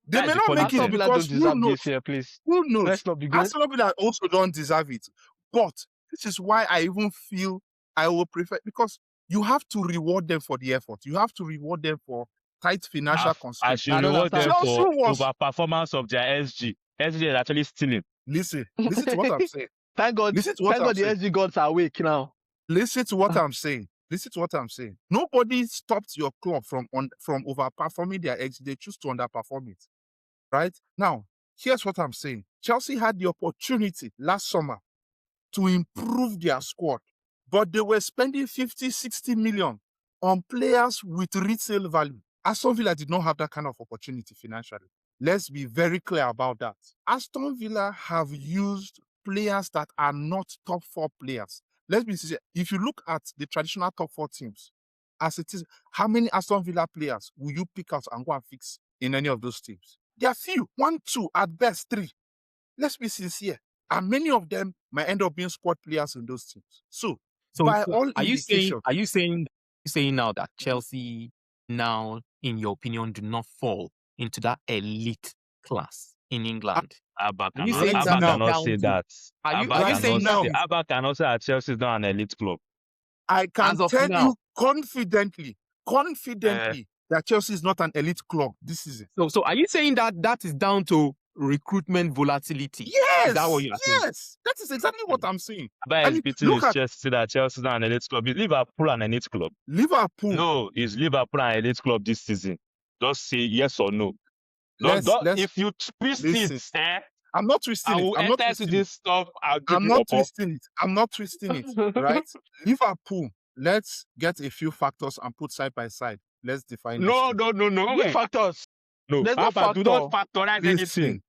They may not make it because who knows? Please. Who knows? Let's not be good. Aston Villa also don't deserve it. But this is why I even feel I will prefer, because you have to reward them for the effort. You have to reward them for tight financial constraints. I should reward them for overperformance of their SG. SG is actually stealing. Listen to what I'm saying. Thank God the SG gods are awake now. Listen to what I'm saying. Nobody stopped your club from overperforming their XG. They choose to underperform it. Right? Now, here's what I'm saying. Chelsea had the opportunity last summer to improve their squad, but they were spending 50, 60 million on players with resale value. Aston Villa did not have that kind of opportunity financially. Let's be very clear about that. Aston Villa have used players that are not top 4 players. Let's be sincere. If you look at the traditional top 4 teams, as it is, how many Aston Villa players will you pick out and go and fix in any of those teams? There are few, 1, 2, at best 3. Let's be sincere. And many of them might end up being squad players in those teams. So by all indications, are you saying now that Chelsea now, in your opinion, do not fall into that elite class in England? Abba Are you cannot say that. Are you saying now? Abba cannot say that Chelsea is not an elite club. I can tell you confidently that Chelsea is not an elite club this season. So are you saying that is down to recruitment volatility? Yes. Is that what you are saying? Yes. That is exactly what I'm saying. Abba is beating his chest to say that Chelsea is not an elite club. Is Liverpool an elite club? Liverpool. No, is Liverpool an elite club this season? Just say yes or no. If you twist it, I'm not twisting it. I'm not twisting this stuff. I'm not twisting it. Right? Liverpool. Let's get a few factors and put side by side. Let's define. No. Factors. No, there's no factor. Do not factorize anything.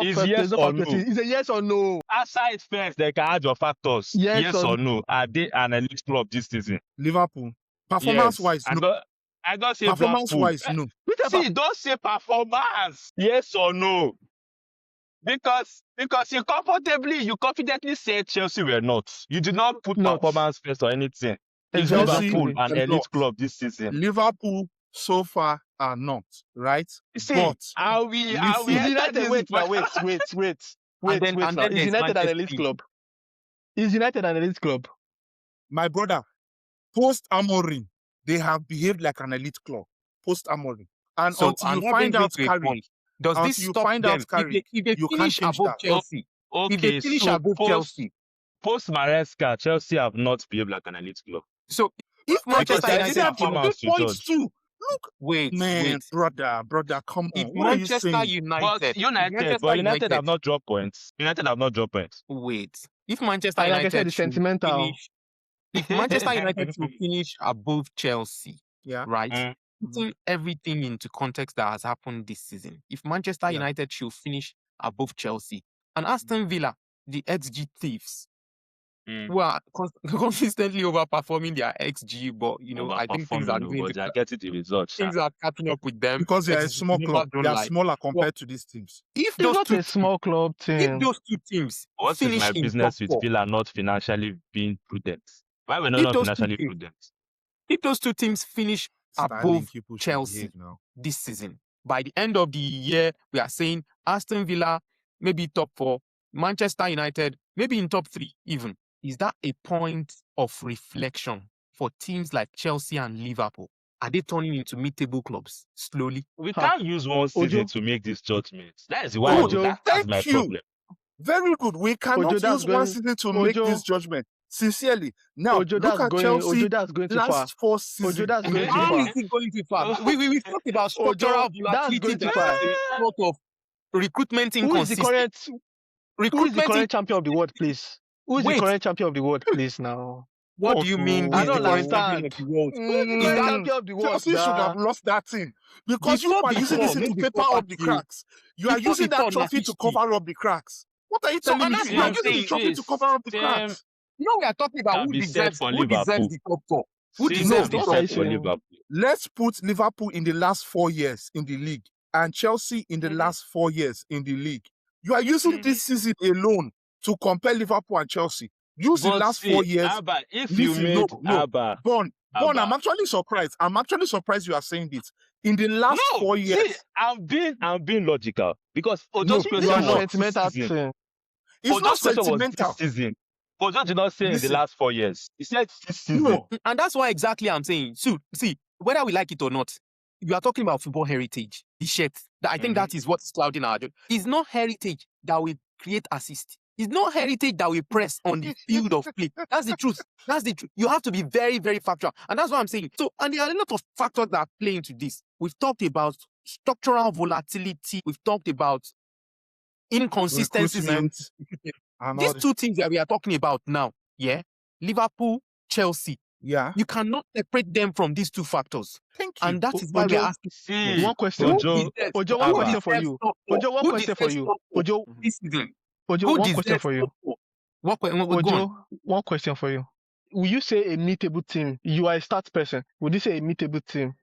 Is yes or no? It's a yes or no. Aside first, they can add your factors. Yes or no? Are they an elite club this season? Liverpool. Performance-wise, no. I don't say performance-wise, no. See, don't say performance. Yes or no? Because you confidently said Chelsea were not. You did not put performance first or anything. Is Liverpool an elite club this season? Liverpool so far are not, right? See, but are we United? Wait. Is United an elite club? Is United an elite club? My brother, Post Amorim, they have behaved like an elite club. Post Amorim, and So until you another find out to a Carrick, point. Does this until you stop find them out Carrick, if they you can't finish change above that. Chelsea? If they Okay, finish so above Chelsea, post Maresca, Chelsea have not behaved like an elite club. so if Look at Manchester there it. is United They have cannot, performance given to points judge. too. Look, wait, man, brother, come if on. What are you Manchester saying? United, But if United Manchester have not dropped points. United have not dropped points. wait, if Manchester And like I said, United it's should sentimental. finish, if Manchester United should finish above Chelsea, Yeah. right? Mm. Putting everything into context that has happened this season, if Manchester Yeah. United should finish above Chelsea and Aston Villa, the XG thieves, who are consistently overperforming their XG, but I think things are Overperforming, going but they are to getting the results. things are catching up with them Because they are a XG small numbers club. don't They are lie. smaller Well, compared to these teams. if It's those not two a small club if team. those two teams What is finish my in top business with four, Villa not financially being prudent? Why we're if not those two financially teams prudent? if those two teams finish Sterling above people should Chelsea behave now. this season, by the end of the year, we are saying Aston Villa maybe top 4, Manchester United maybe in top 3 even. Is that a point of reflection for teams like Chelsea and Liverpool? Are they turning into mid-table clubs slowly? We Ha. can't use one season Ojo. to make these judgments. That is why Good. that's Thank my you. problem. Very good. We cannot Ojo, that's use one going. season to make Ojo, this judgment. Sincerely. Now, Ojo, look that's at going. Chelsea Ojo, that's going too far. last 4 Ojo, seasons. that's going too How far. is it going too far? We've talked about structural Ojo, that's volatility going too that far. is a result of recruitment Who is the inconsistency. current? Who is the current champion of the world, please? Who is the Wait, current champion of the world, please? Now, what do you mean? Who I is the don't current champion understand. of the world? Who is the Is current that champion of the world? Chelsea should have lost that thing because you are using this to paper up the cracks. You are using that trophy to cover up the cracks. What are you telling me? You are using the trophy to cover up the cracks. No, we are talking about Can who be said deserves for who deserves Liverpool. the top 4. Who Same deserves can the be top said for 4? Liverpool. Let's put Liverpool in the last 4 years in the league and Chelsea in the last 4 years in the league. You are using this season alone to compare Liverpool and Chelsea. Use the last 4 years. Abba, if Listen, you made no. Abba, Bon, Abba. I'm actually surprised. I'm actually surprised you are saying this. In the last 4 years. See, I'm being logical because Ojo's question You are was sentimental this season. thing. It's not Ojo's question was sentimental. this season. Ojo did not say in Listen. the last 4 years. He said this season. No. And that's why exactly I'm saying. So, see, whether we like it or not, you are talking about football heritage, the shirt. I think that is what's clouding our job. It's not heritage that will create assist. It's not heritage that will press on the field of play. That's the truth. That's the truth. You have to be very, very factual. And that's what I'm saying. So, and there are a lot of factors that play into this. We've talked about structural volatility. We've talked about inconsistencies. Recruitment and all These this. 2 teams that we are talking about now, Liverpool, Chelsea, Yeah. you cannot separate them from these 2 factors. Thank you. And that is why we're Ojo, asking. See, one question. Ojo, Ojo, one Abba. question for you. Ojo, one question for you. Ojo, This season. Ojo, Who one question deserves for you. top 4? What go on. Ojo, one question for you. Will you say a mid-table team? You are a stats person. Would you say a mid-table team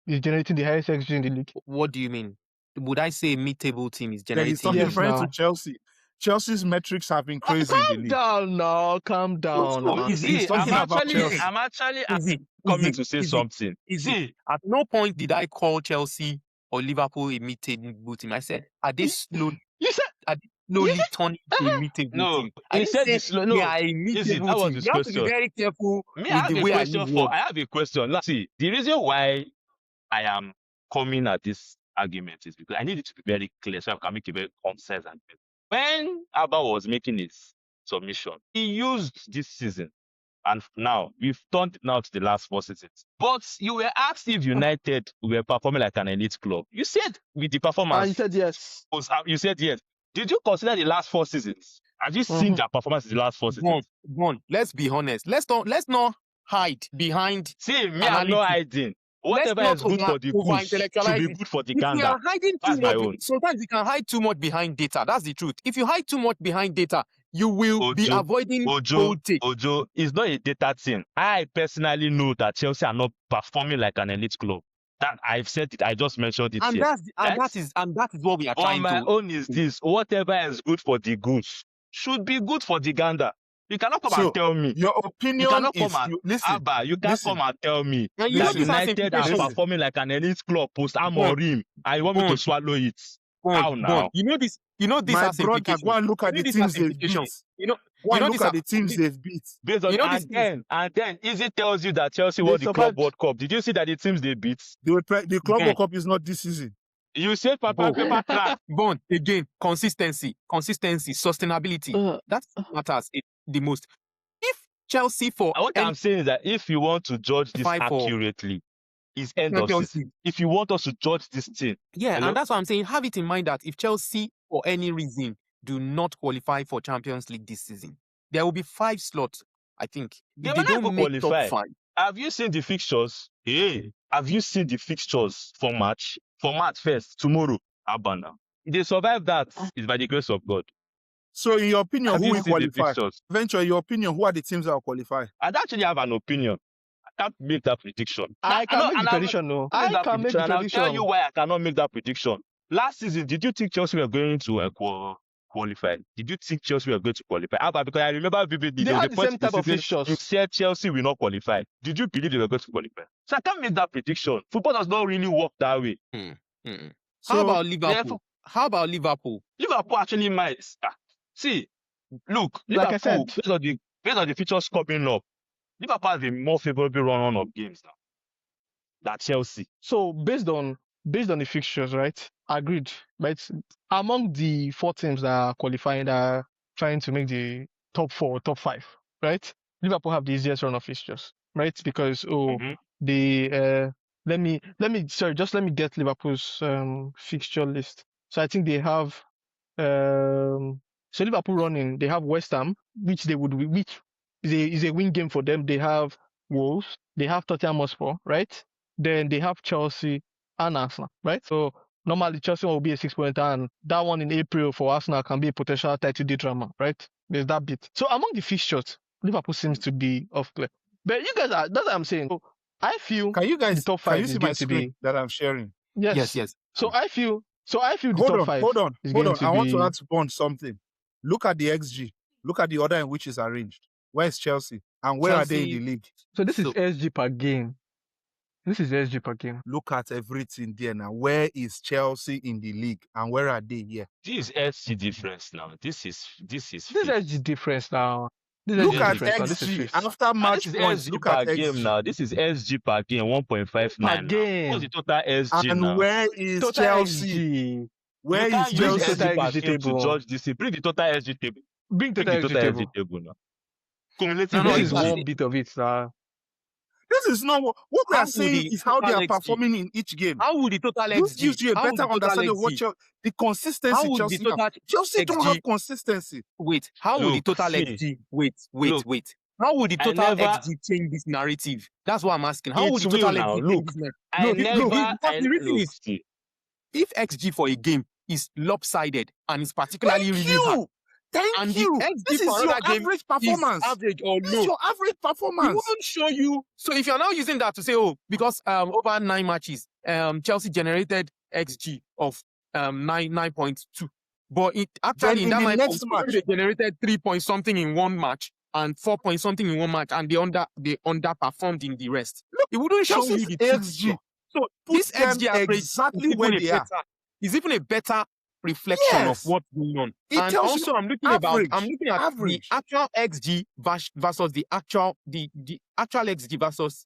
is generating the highest XG in the league? What do you mean? Would I say a mid-table team is Then he's generating? talking Yes, referring now. to Chelsea. Chelsea's metrics have been crazy in the Calm league. down now. Calm down. So now. is He's it- talking about Chelsea. I'm actually Easy, coming easy, to say easy, something. easy. See, At no point did I call Chelsea or Liverpool a mid-table team. I said, are they slowly You said turning to a mid-table no, team? he I said didn't this. say No, they are a easy. mid-table That was team. his You have to be question. very careful Me, with I have the a way I question use for. words. I have a question. Let's see. The reason why I am coming at this argument is because I need it to be very clear so I can make a very concise argument. When Abba was making his submission, he used this season, and now we've turned now to the last 4 seasons. But you were asked if United were performing like an elite club. You said with the and performance, you said yes. you said yes. Did you consider the last 4 seasons? Have you seen their performance in the last 4 seasons? One, let's be honest. Let's not hide behind. See, me, I'm Analysis. not hiding. Whatever Let's is good not for the goose should over-intellectualize be it. good for the If you gander. are hiding too That's my much, own. sometimes you can hide too much behind data. That's the truth. If you hide too much behind data, you will be Ojo, avoiding Ojo, bold take. Ojo, it's not a data thing. I personally know that Chelsea are not performing like an elite club. That I've said it. I just mentioned it And here. that is what we are On trying my to. own is this: whatever is good for the goose should be good for the gander. You cannot come So, and tell me. Your You opinion cannot is come and listen. Abba, you can't listen. come and tell me And you Listen, that know this has United are implications. performing like an elite club post Amorim. I want me to Bon. swallow it. How now? You know this My has brother, implications. go and look at You the know this has teams they've implications. beat. Go Go and look at the teams they've beat. Based on You know this and then Easy tells you that Chelsea They won the Club survived. World Cup. Did you see that the teams they beat? The Club Bon. World Cup is not this season. You said paper crack. Bond again, consistency, sustainability. That's what matters the most. If Chelsea for What I'm saying is that if you want to judge this 5 for accurately, it's end of Champions season. League. If you want us to judge this thing, Yeah, hello? and that's why I'm saying have it in mind that if Chelsea for any reason do not qualify for Champions League this season, there will be 5 slots. I think They if will they not don't go make qualify. top 5. Have you seen the fixtures? Hey, have you seen the fixtures for March? For March 1st, tomorrow, Abana. If they survive that, it's by the grace of God. So, in your opinion, Have who you will seen the qualify? fixtures? Venture, in your opinion, who are the teams that will qualify? I actually have an opinion. I can't make that prediction. I can make the prediction, no. I can make the And I'll prediction. tell you why I cannot make that prediction. Last season, did you think Chelsea were going to qualify? Did you think Chelsea were going to qualify? Because I remember vividly, They there was had a the same point type in of the season, fixtures. you said Chelsea will not qualify. Did you believe they were going to qualify? So I can't make that prediction. Football does not really work that way. So, How about Liverpool? How about Liverpool? Liverpool actually might. See, look, Like I Liverpool, said. based on the features coming up, Liverpool has a more favorable run of games now than Chelsea. So based on the fixtures, right? Agreed. But among the 4 teams that are qualifying, that are trying to make the top 4, top 5, right? Liverpool have the easiest run of fixtures, right? Because let me get Liverpool's fixture list. So I think they have so Liverpool running, they have West Ham, which is a win game for them. They have Wolves, they have Tottenham Hotspur, right? Then they have Chelsea and Arsenal, right? So normally Chelsea will be a 6-pointer, and that one in April for Arsenal can be a potential title day drama, right? There's that bit. So among the fixtures, Liverpool seems to be off clear. But you guys that's what I'm saying. So I feel can you guys the top can 5 you is see going my to screen be that I'm sharing? Yes. So I feel the top 5 Hold on. is going to I want to be ask Bond something. Look at the XG. Look at the order in which it's arranged. Where is Chelsea? And where are they in the league? So this is SG per game. This is SG per game. Look at everything there now. Where is Chelsea in the league? And where are they here? This is SG difference now. This is This is SG difference now. Look at XG after match this points. is SG Look per at game XG. now. This is SG per game, 1.59 per game. What's the total SG And now? where is Total Chelsea? XG. Where You is can't use Chelsea? SG per XG game to table. judge this. Bring the total SG table. Bring Bring total the total XG SG table. table now. Cumulative This No, is XG. one bit of it now. This is not what we How are would saying the is how they total are XG performing in each game. How would the total This XG? gives you a How would better the total understanding of what XG? the consistency How would the Chelsea have. total Chelsea don't XG? have consistency. Wait, how would the Look, total see. XG? Look, Wait. How would the I total never- XG change this narrative? That's what I'm asking. How It would the will total now. XG Look, change this narrative? I No, never. because the reason look, is see. if XG for a game is lopsided and is particularly Thank really hard, you. Thank and you. the XG This is for your another game average is performance. average or This is low, your average it performance. wouldn't show you. So if you're now using that to say, oh, because over 9 matches, Chelsea generated XG of 9.2, but it actually Then in in that the next 9.2 match, they generated 3 point something in one match and 4 point something in one match, and they underperformed in the rest. It wouldn't show you Chelsea's the true XG picture. So puts this XG them average exactly where they are. is even a better reflection of Yes. what's going on. It And tells also you I'm looking at average. the actual XG versus the actual XG versus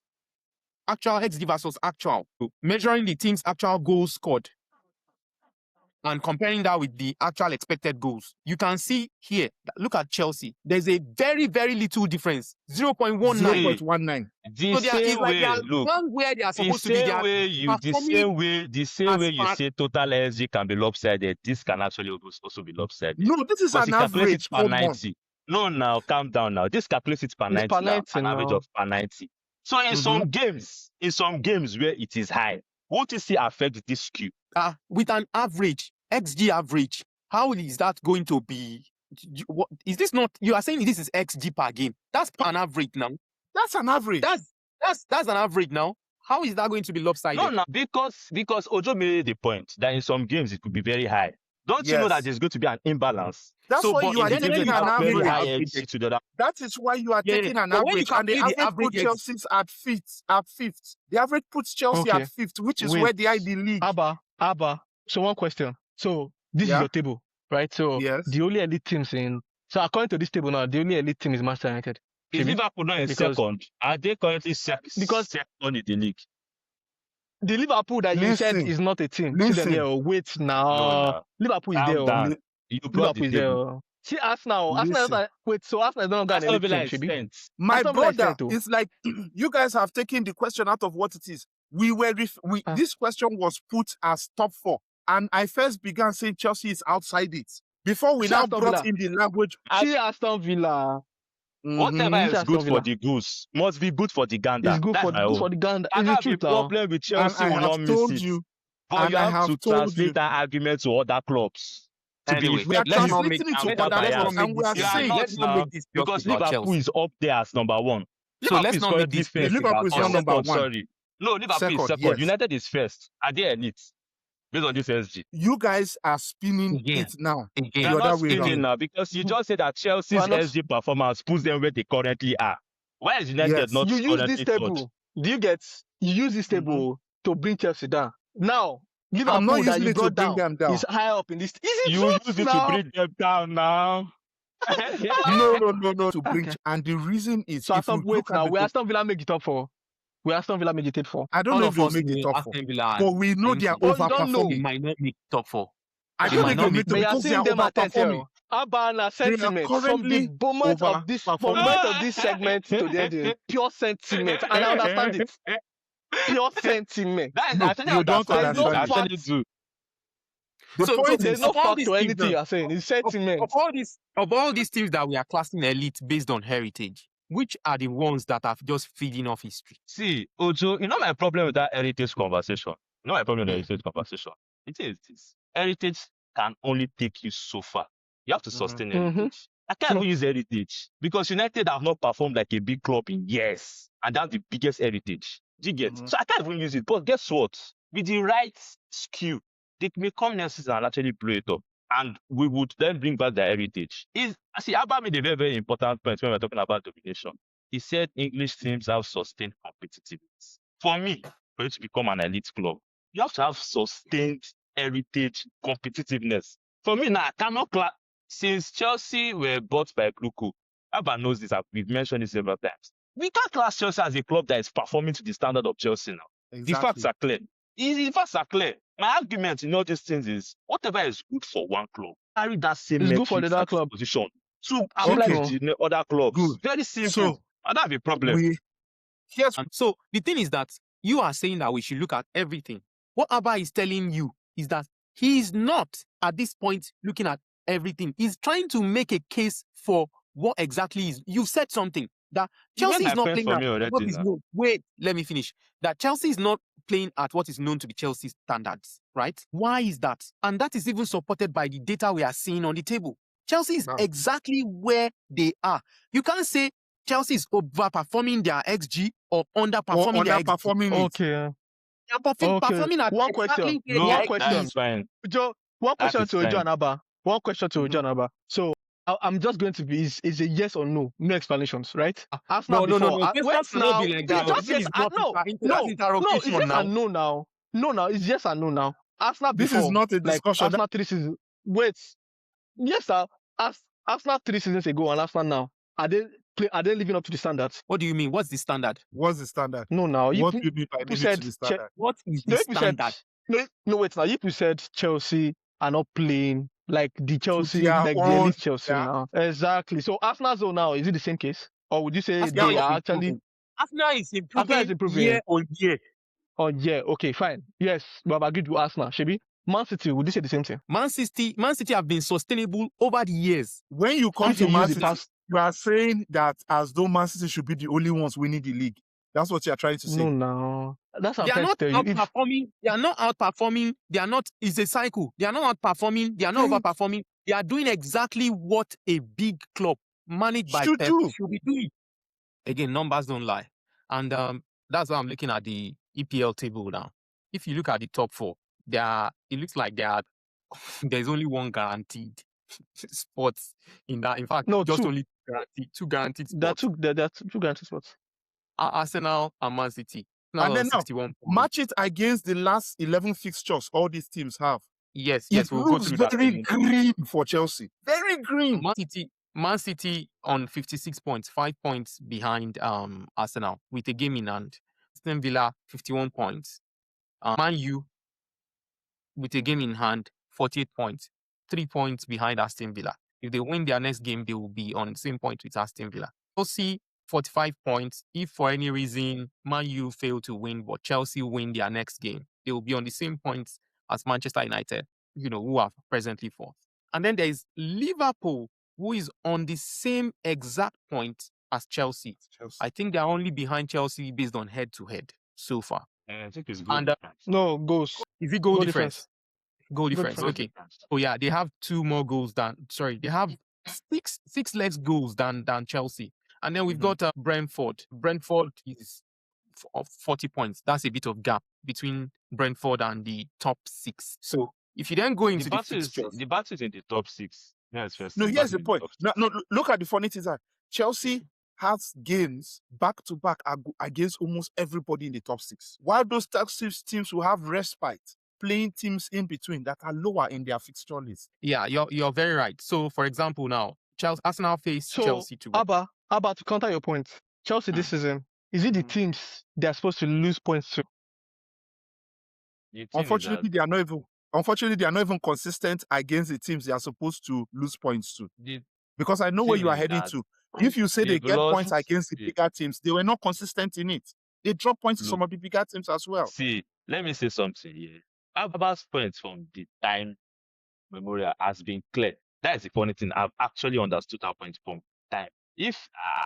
actual, measuring the team's actual goals scored and comparing that with the actual expected goals. You can see here, look at Chelsea. There's a very, very little difference, 0.19. 0.19. The So there is same like way, they are look. one where they are The supposed to be. They same are way you far- say total SG can be lopsided, this can actually also be lopsided. No, this is Because an it calculates average it per for month. 90. No, now calm down now. This calculates it per It's 90 per now, 90 an average now. of per 90. So in some games where it is high, won't it still affect this skew? with an average, XG average, how is that going to be? What is this not? You are saying this is XG per game. That's an average now. That's an average. That's an average now. How is that going to be lopsided? No, because Ojo made the point that in some games it could be very high. Don't you know Yes. that there's going to be an imbalance? That's So, why but you are in the taking game an you have very average. high average. XG to the other. That is why you are Yeah, taking an but when you average, and the calculate the average puts average Chelsea's at fifth. The average puts Chelsea Okay. at fifth, which is Wait. where they are in the league. Abba. So one question. So this is Yeah. your table, right? So Yes. the only elite teams so according to this table now, the only elite team is Manchester United. Is Shebi? Liverpool not in Because- second? Are they currently Because- second in the league? The Liverpool that you said Listen, is not a team. listen. See them here. Wait now. No. Liverpool is Calm there. down. You brought Liverpool the is there. table. See Arsenal. Arsenal is Listen. not, wait, so Arsenal is no longer an Aston elite Villa team, is Shebi? 10th. My Aston Villa is brother, 10th, oh. it's like you guys have taken the question out of what it is. This question was put as top 4, and I first began saying Chelsea is outside it before we See now Aston brought Villa. in the language. See Aston Villa. Whatever is Aston good Villa. for the goose must be good for the gander. It's good That's for my own. the Ghana. I It's the have a truth now. problem with Chelsea And I will not have miss told it. you. But and you I have have to told translate you. that argument to other clubs. To Anyway, be We are let's not make translating it to let's other not clubs, make and we are this saying not let's not now, make this just because about Liverpool Chelsea. is up there as number 1. So Liverpool let's is not make currently this first. just Liverpool about is Or not Chelsea. number second, 1. sorry. No, Liverpool Second, is second. yes. United is first. Are they elite? Based on this SG. You guys are spinning Again. it now. They Again, are The other not way spinning round. now because you just said that Chelsea's We're not- SG performance puts them where they currently are. Why is United Yes. not You use currently this third? table. Do you get? You use this table to bring Chelsea down. Now, I'm Liverpool not that using you it to brought bring down them down. is higher up in this. Is it You truth use it now? to bring them down now. No. To bring. Okay. And the reason is, So if you Aston, wait look at now, the where top, Aston Villa make it top 4? Where Aston Villa make it top 4? I don't all know of if they'll us make the know top 4, Aston Villa. but we know they are Oh, you don't know. They overperforming. might not make top 4. I They don't might think not they'll make make the But it you are because they seeing are them at 10th overperforming. here. Abana sentiment from the currently moment of this segment to the end, pure sentiment, and I understand it. Pure sentiment. That is, No, I think you don't understand it. understand I it. actually do. The So point There's is, no of all fact these or teams anything now, you are saying. It's sentiment. of all these teams that we are classing elite based on heritage, which are the ones that are just feeding off history? See, Ojo, you know my problem with that heritage conversation? You know my problem with the heritage conversation? It is this. Heritage can only take you so far. You have to sustain heritage. I can't True. even use heritage because United have not performed like a big club in years. And that's the biggest heritage. Do you get? So I can't even use it. But guess what? With the right skill, they may come next season and actually blow it up. And we would then bring back their heritage. See, Abba made a very, very important point when we're talking about domination. He said English teams have sustained competitiveness. For me, for you to become an elite club, you have to have sustained heritage competitiveness. For me now, I cannot since Chelsea were bought by Bluco, Abba knows this, we've mentioned it several times. We can't class Chelsea as a club that is performing to the standard of Chelsea now. The facts are clear. The facts are clear. My argument in all these things is whatever is good for one club, carry that same It's good for metrics the other and club. position to Okay. apply to the other clubs. Good. Very simple. So, I don't have a problem. Here's And so the thing is that you are saying that we should look at everything. What Abba is telling you is that he is not at this point looking at everything. He's trying to make a case for what exactly is. You've said something that Chelsea is not playing for me at already what is now. known. Wait, let me finish. That Chelsea is not playing at what is known to be Chelsea standards, right? Why is that? And that is even supported by the data we are seeing on the table. Chelsea is Wow. exactly where they are. You can't say Chelsea is overperforming their XG or underperforming their XG. underperforming it. Okay. They are performing at One exactly question. where No, their One XG that question. is fine. Joe, one That question is to fine. John Abba. One question to John Abba. So I'm just going to be is a yes or no, no explanations, right? Arsenal No. before. Questions Wait cannot now. be like It's that. just This yes is and not no. that's No, it's interrogation yes now. and no now. No, now it's yes and no now. Arsenal This before. is not a discussion. Like Arsenal 3 seasons. Wait. Yes, sir. Arsenal 3 seasons ago and Arsenal now. Are they living up to the standards? What do you mean? What's the standard? What's the standard? No, now. What do you mean by you living said to the standard? What is No, the if you said standard? no, wait now. If you said Chelsea are not playing like the Chelsea, their like the own- elite Chelsea yeah. now. Exactly. So Arsenal zone now, is it the same case? Or would you say Arsenal they is are actually improving. Arsenal is Arsenal improving year on year. oh yeah, okay, fine. Yes, we have agreed with Arsenal. Shebi? Man City, would you say the same thing? Man City have been sustainable over the years. When you come If to you Man use the City, past you are saying that as though Man City should be the only ones winning the league. That's what you are trying to say. no now. That's what They I'm are trying not to tell you. If outperforming. They are not outperforming. They are not. It's a cycle. They are not outperforming. They are not Right. overperforming. They are doing exactly what a big club managed by Should Pep do. should be doing. Again, numbers don't lie, and that's why I'm looking at the EPL table now. If you look at the top 4, it looks like there's only one guaranteed spots in that. In fact, No, just two. only two guaranteed there are spots. there are two guaranteed spots. Arsenal and Man City. And then now, 61 points. Match it against the last 11 fixtures all these teams have. Yes, It we'll go looks through that. very green for Chelsea. Very green. Man City on 56 points, 5 points behind Arsenal with a game in hand. Aston Villa 51 points. Man U with a game in hand, 48 points, 3 points behind Aston Villa. If they win their next game, they will be on the same point with Aston Villa. Chelsea 45 points. If for any reason Man U fail to win, but Chelsea win their next game, they will be on the same points as Manchester United, who are presently fourth. And then there is Liverpool, who is on the same exact point as Chelsea. I think they're only behind Chelsea based on head-to-head so far. I think it's good. No, goals. Is it goal difference? difference. Goal difference. difference. Okay. Oh yeah, they have 2 more goals they have six less goals than Chelsea. And then we've got Brentford. Brentford is 40 points. That's a bit of gap between Brentford and the top 6. So if you then go into the fixtures, the battle is in the top 6. Yes, first. No, here's the point. No, look at the funny thing that Chelsea has games back to back against almost everybody in the top 6. While those top 6 teams will have respite, playing teams in between that are lower in their fixture list. Yeah, you're very right. So for example, now Arsenal face Chelsea to Abba, to counter your point, Chelsea this season, is it the teams they're supposed to lose points to? Unfortunately, they are not even consistent against the teams they are supposed to lose points to. Because I know where you are heading to. If you say they get points against the bigger teams, they were not consistent in it. They drop points to some of the bigger teams as well. See, let me say something here. Abba's points from the time memorial has been clear. That is the funny thing. I've actually understood that point from time.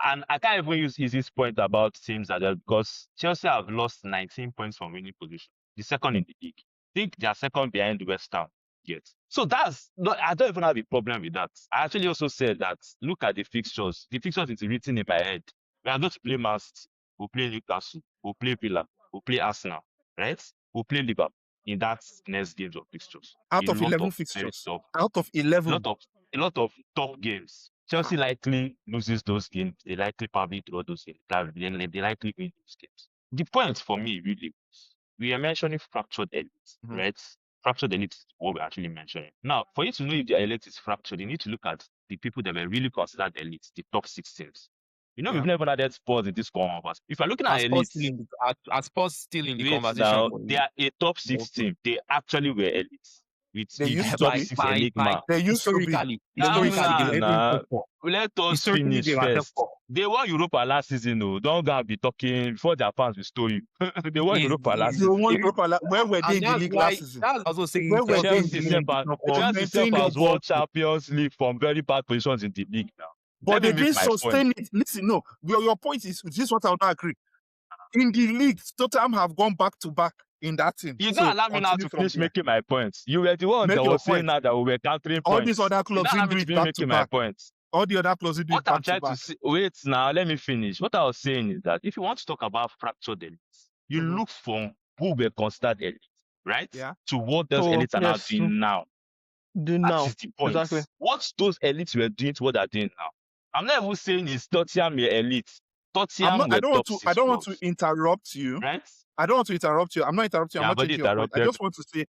And I can't even use his point about teams that because Chelsea have lost 19 points from winning position, the second in the league. I think they are second behind West Ham yet. So I don't even have a problem with that. I actually also said that look at the fixtures. The fixtures is written in my head. We are going to play Man City, we'll play Newcastle, we'll play Villa, we'll play Arsenal, right? We'll play Liverpool in that next games of fixtures. Out of 11 fixtures. Out of 11. A lot of tough games. Chelsea likely loses those games. They likely probably draw those games. They likely win those games. The point for me really was, we are mentioning fractured elites, right? Fractured elite is what we're actually mentioning. Now, for you to know if the elite is fractured, you need to look at the people that were really considered elites, the top 6 teams. We've never had Spurs in this conversation. If you're looking at elites, are Spurs still in the conversation? Now, they are a top 6 team. They actually were elites. They used top 6 enigma. They used to be. Let us finish first. They won Europa last season. Don't go and be talking before their fans will store you. They won Europa last season. Where were they in the league last season? That's also saying Where were they in Chelsea the won Champions League from very bad positions in the league now. But they didn't sustain it. Listen, no. Your point is this is what I would not agree. In the league, Tottenham have gone back to back in that team. You don't allow me now to finish making my points. You were the one that was saying now that we were countering points. All these other clubs didn't do it back to back. All the other clubs didn't do it back to back. What I'm trying to say, wait now, let me finish. What I was saying is that if you want to talk about fractured elites, you look from who were considered elites, right? Yeah. To what those elites are now doing now. That is the point. Exactly. What those elites were doing to what they're doing now. I'm not even saying it's Tottenham elite. I don't want to interrupt you. Right? I don't want to interrupt you. I'm not interrupting you. I'm not taking your point. I just want to say,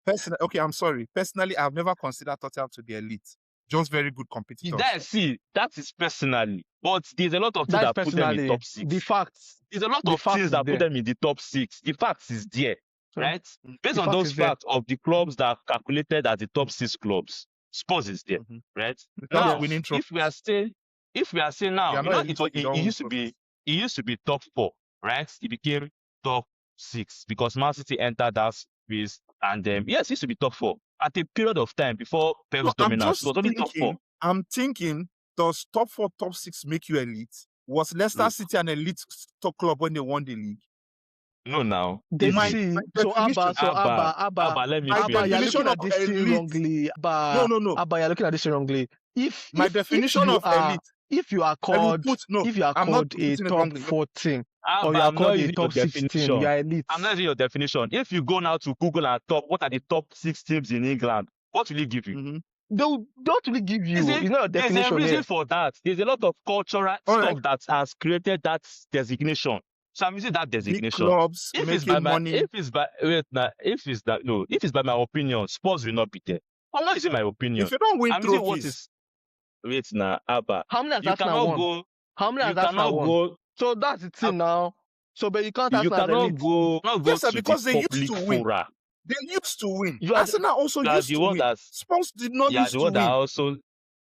personally, okay, I'm sorry. Personally, I've never considered Tottenham to be elite. Just very good competitors. That is personally. But there's a lot of things that put them in top 6. The facts. There's a lot of things that put them in the top 6. The facts is there. Right? Based on those facts of the clubs that are calculated as the top 6 clubs, Spurs is there. Right? Now, if we are saying now, it used to be top 4, right? It became top 6 because Man City entered that space, and yes, it used to be top 4 at a period of time before Pep's dominance. It was only top 4. I'm thinking, does top 4, top 6 make you elite? Was Leicester City an elite top club when they won the league? No, now. Abba, let me Abba, you're looking at this thing wrongly. No. Abba, you're looking at this wrongly. My definition of elite. If you are called a top 4 team, or you are called a top 6 team, you are elite. I'm not using your definition. If you go now to Google and top, what are the top 6 teams in England? What will it give you? Don't really give you. It's not a definition. There's a reason for that. There's a lot of cultural stuff that has created that designation. So I'm using that Big designation. clubs If it's by making my, money. if it's by, wait now, if it's by my opinion, Spurs will not be there. I'm not using my opinion. If you don't win I'm using what trophies, is. Wait now, Abba. How many has You Arsenal cannot won? go. How many You has Arsenal cannot won? go. So that's the thing now. So, but you can't You Arsenal as cannot elite. go. Not go yes, sir, to because the they used public to win. fora. They used to win. You are the, Arsenal also you are used the to one win. that's. Spurs did not You are used the to one that win. also.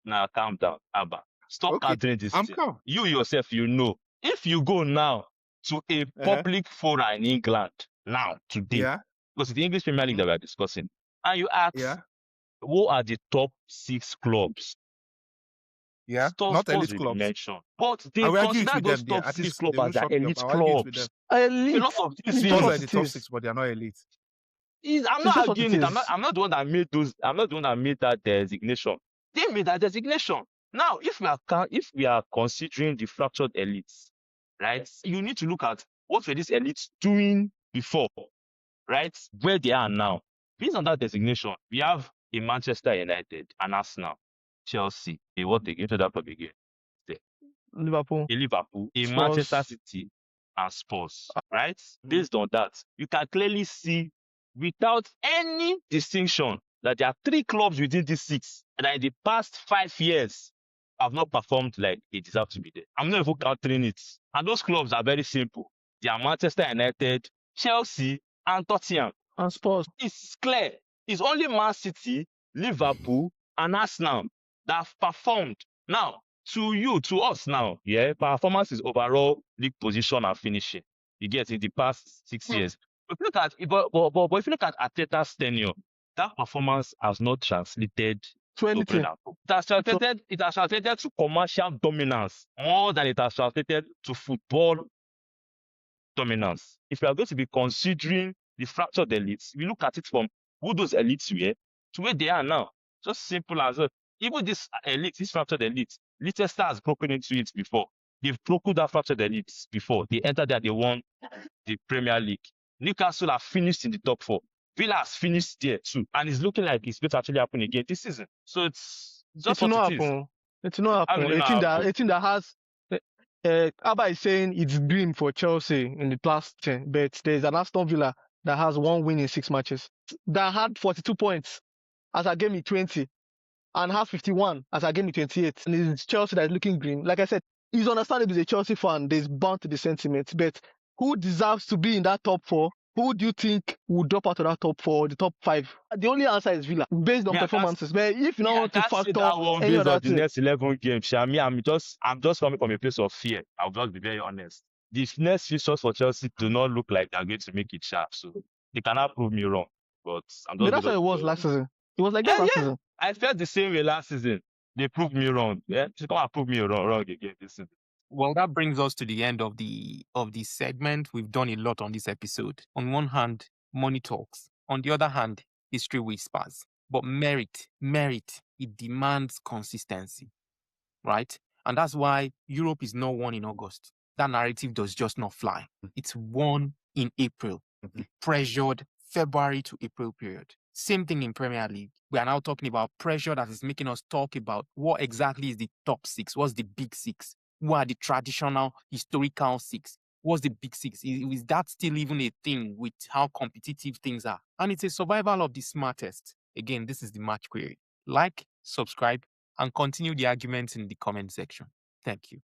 Now calm down, Abba. Stop Okay, countering this I'm thing. calm. You yourself, you know. If you go now to a public fora in England now today, Yeah, because it's the English Premier League that we are discussing, and you ask, yeah, who are the top 6 clubs? yeah. Spurs Not elite will be clubs. mentioned, but I they will argue it consider with those them there. top At 6 least clubs they as won't their shut me up. elite I'll argue it with them. clubs. A Elite. lot of these It's Spurs just are things. the it top is. 6, but they are not elite. I'm It's not just what arguing it it. is. I'm not the one that made those. I'm not the one that made that designation. They made that designation. Now, if we are considering the fractured elites, right? You need to look at what were these elites doing before, right? Where they are now. Based on that designation, we have a Manchester United, an Arsenal, Chelsea, a what again? To that again. Liverpool. A Liverpool, a Spurs. Manchester City, and Spurs, right? Based on that, you can clearly see without any distinction that there are 3 clubs within these 6 that in the past 5 years have not performed like they deserve to be there. I'm not even countering it. And those clubs are very simple. They are Manchester United, Chelsea, and Tottenham. And Spurs. It's clear. It's only Man City, Liverpool, and Arsenal that have performed. Now, to us now, yeah, performance is overall league position and finishing. You get in the past 6 years. But if you look at, but if you look at Arteta's tenure, that performance has not translated To anything. it has translated to commercial dominance more than it has translated to football dominance. If we are going to be considering the fractured elites, we look at it from who those elites were to where they are now. Just simple as that. Even this elite, this fractured elite, Leicester has broken into it before. They've broken that fractured elites before. They entered there, they won the Premier League. Newcastle have finished in the top 4. Villa has finished there too. And it's looking like it's going to actually happen again this season. So it's just It will what not it is. happen. It will not How happen. will it not happen? A team that has Abba is saying it's dream for Chelsea in the last 10, but there's an Aston Villa that has 1 win in 6 matches. That had 42 points as a game in 20 and has 51 as a game in 28. And it's Chelsea that is looking green. Like I said, it's understandable he's a Chelsea fan. There's bound to be sentiment, but who deserves to be in that top 4? Who do you think will drop out of that top 4, the top 5? The only answer is Villa, based on performances. But if you don't want to factor that one any based other on the thing, next 11 games. I'm just coming from a place of fear. I'll just be very honest. The next fixtures for Chelsea do not look like they're going to make it sharp. So they cannot prove me wrong. But I'm just. but that's how it was last season. It was like that last season. I felt the same way last season. They proved me wrong. Yeah, she come and prove me wrong again this season. Well, that brings us to the end of the segment. We've done a lot on this episode. On one hand, money talks. On the other hand, history whispers. But merit, it demands consistency, right? And that's why Europe is not won in August. That narrative does just not fly. It's won in April. Pressured February to April period. Same thing in Premier League. We are now talking about pressure that is making us talk about what exactly is the top 6. What's the big 6? Who are the traditional historical 6? What's the big 6? Is that still even a thing with how competitive things are? And it's a survival of the smartest. Again, this is the match query. Like, subscribe, and continue the arguments in the comment section. Thank you.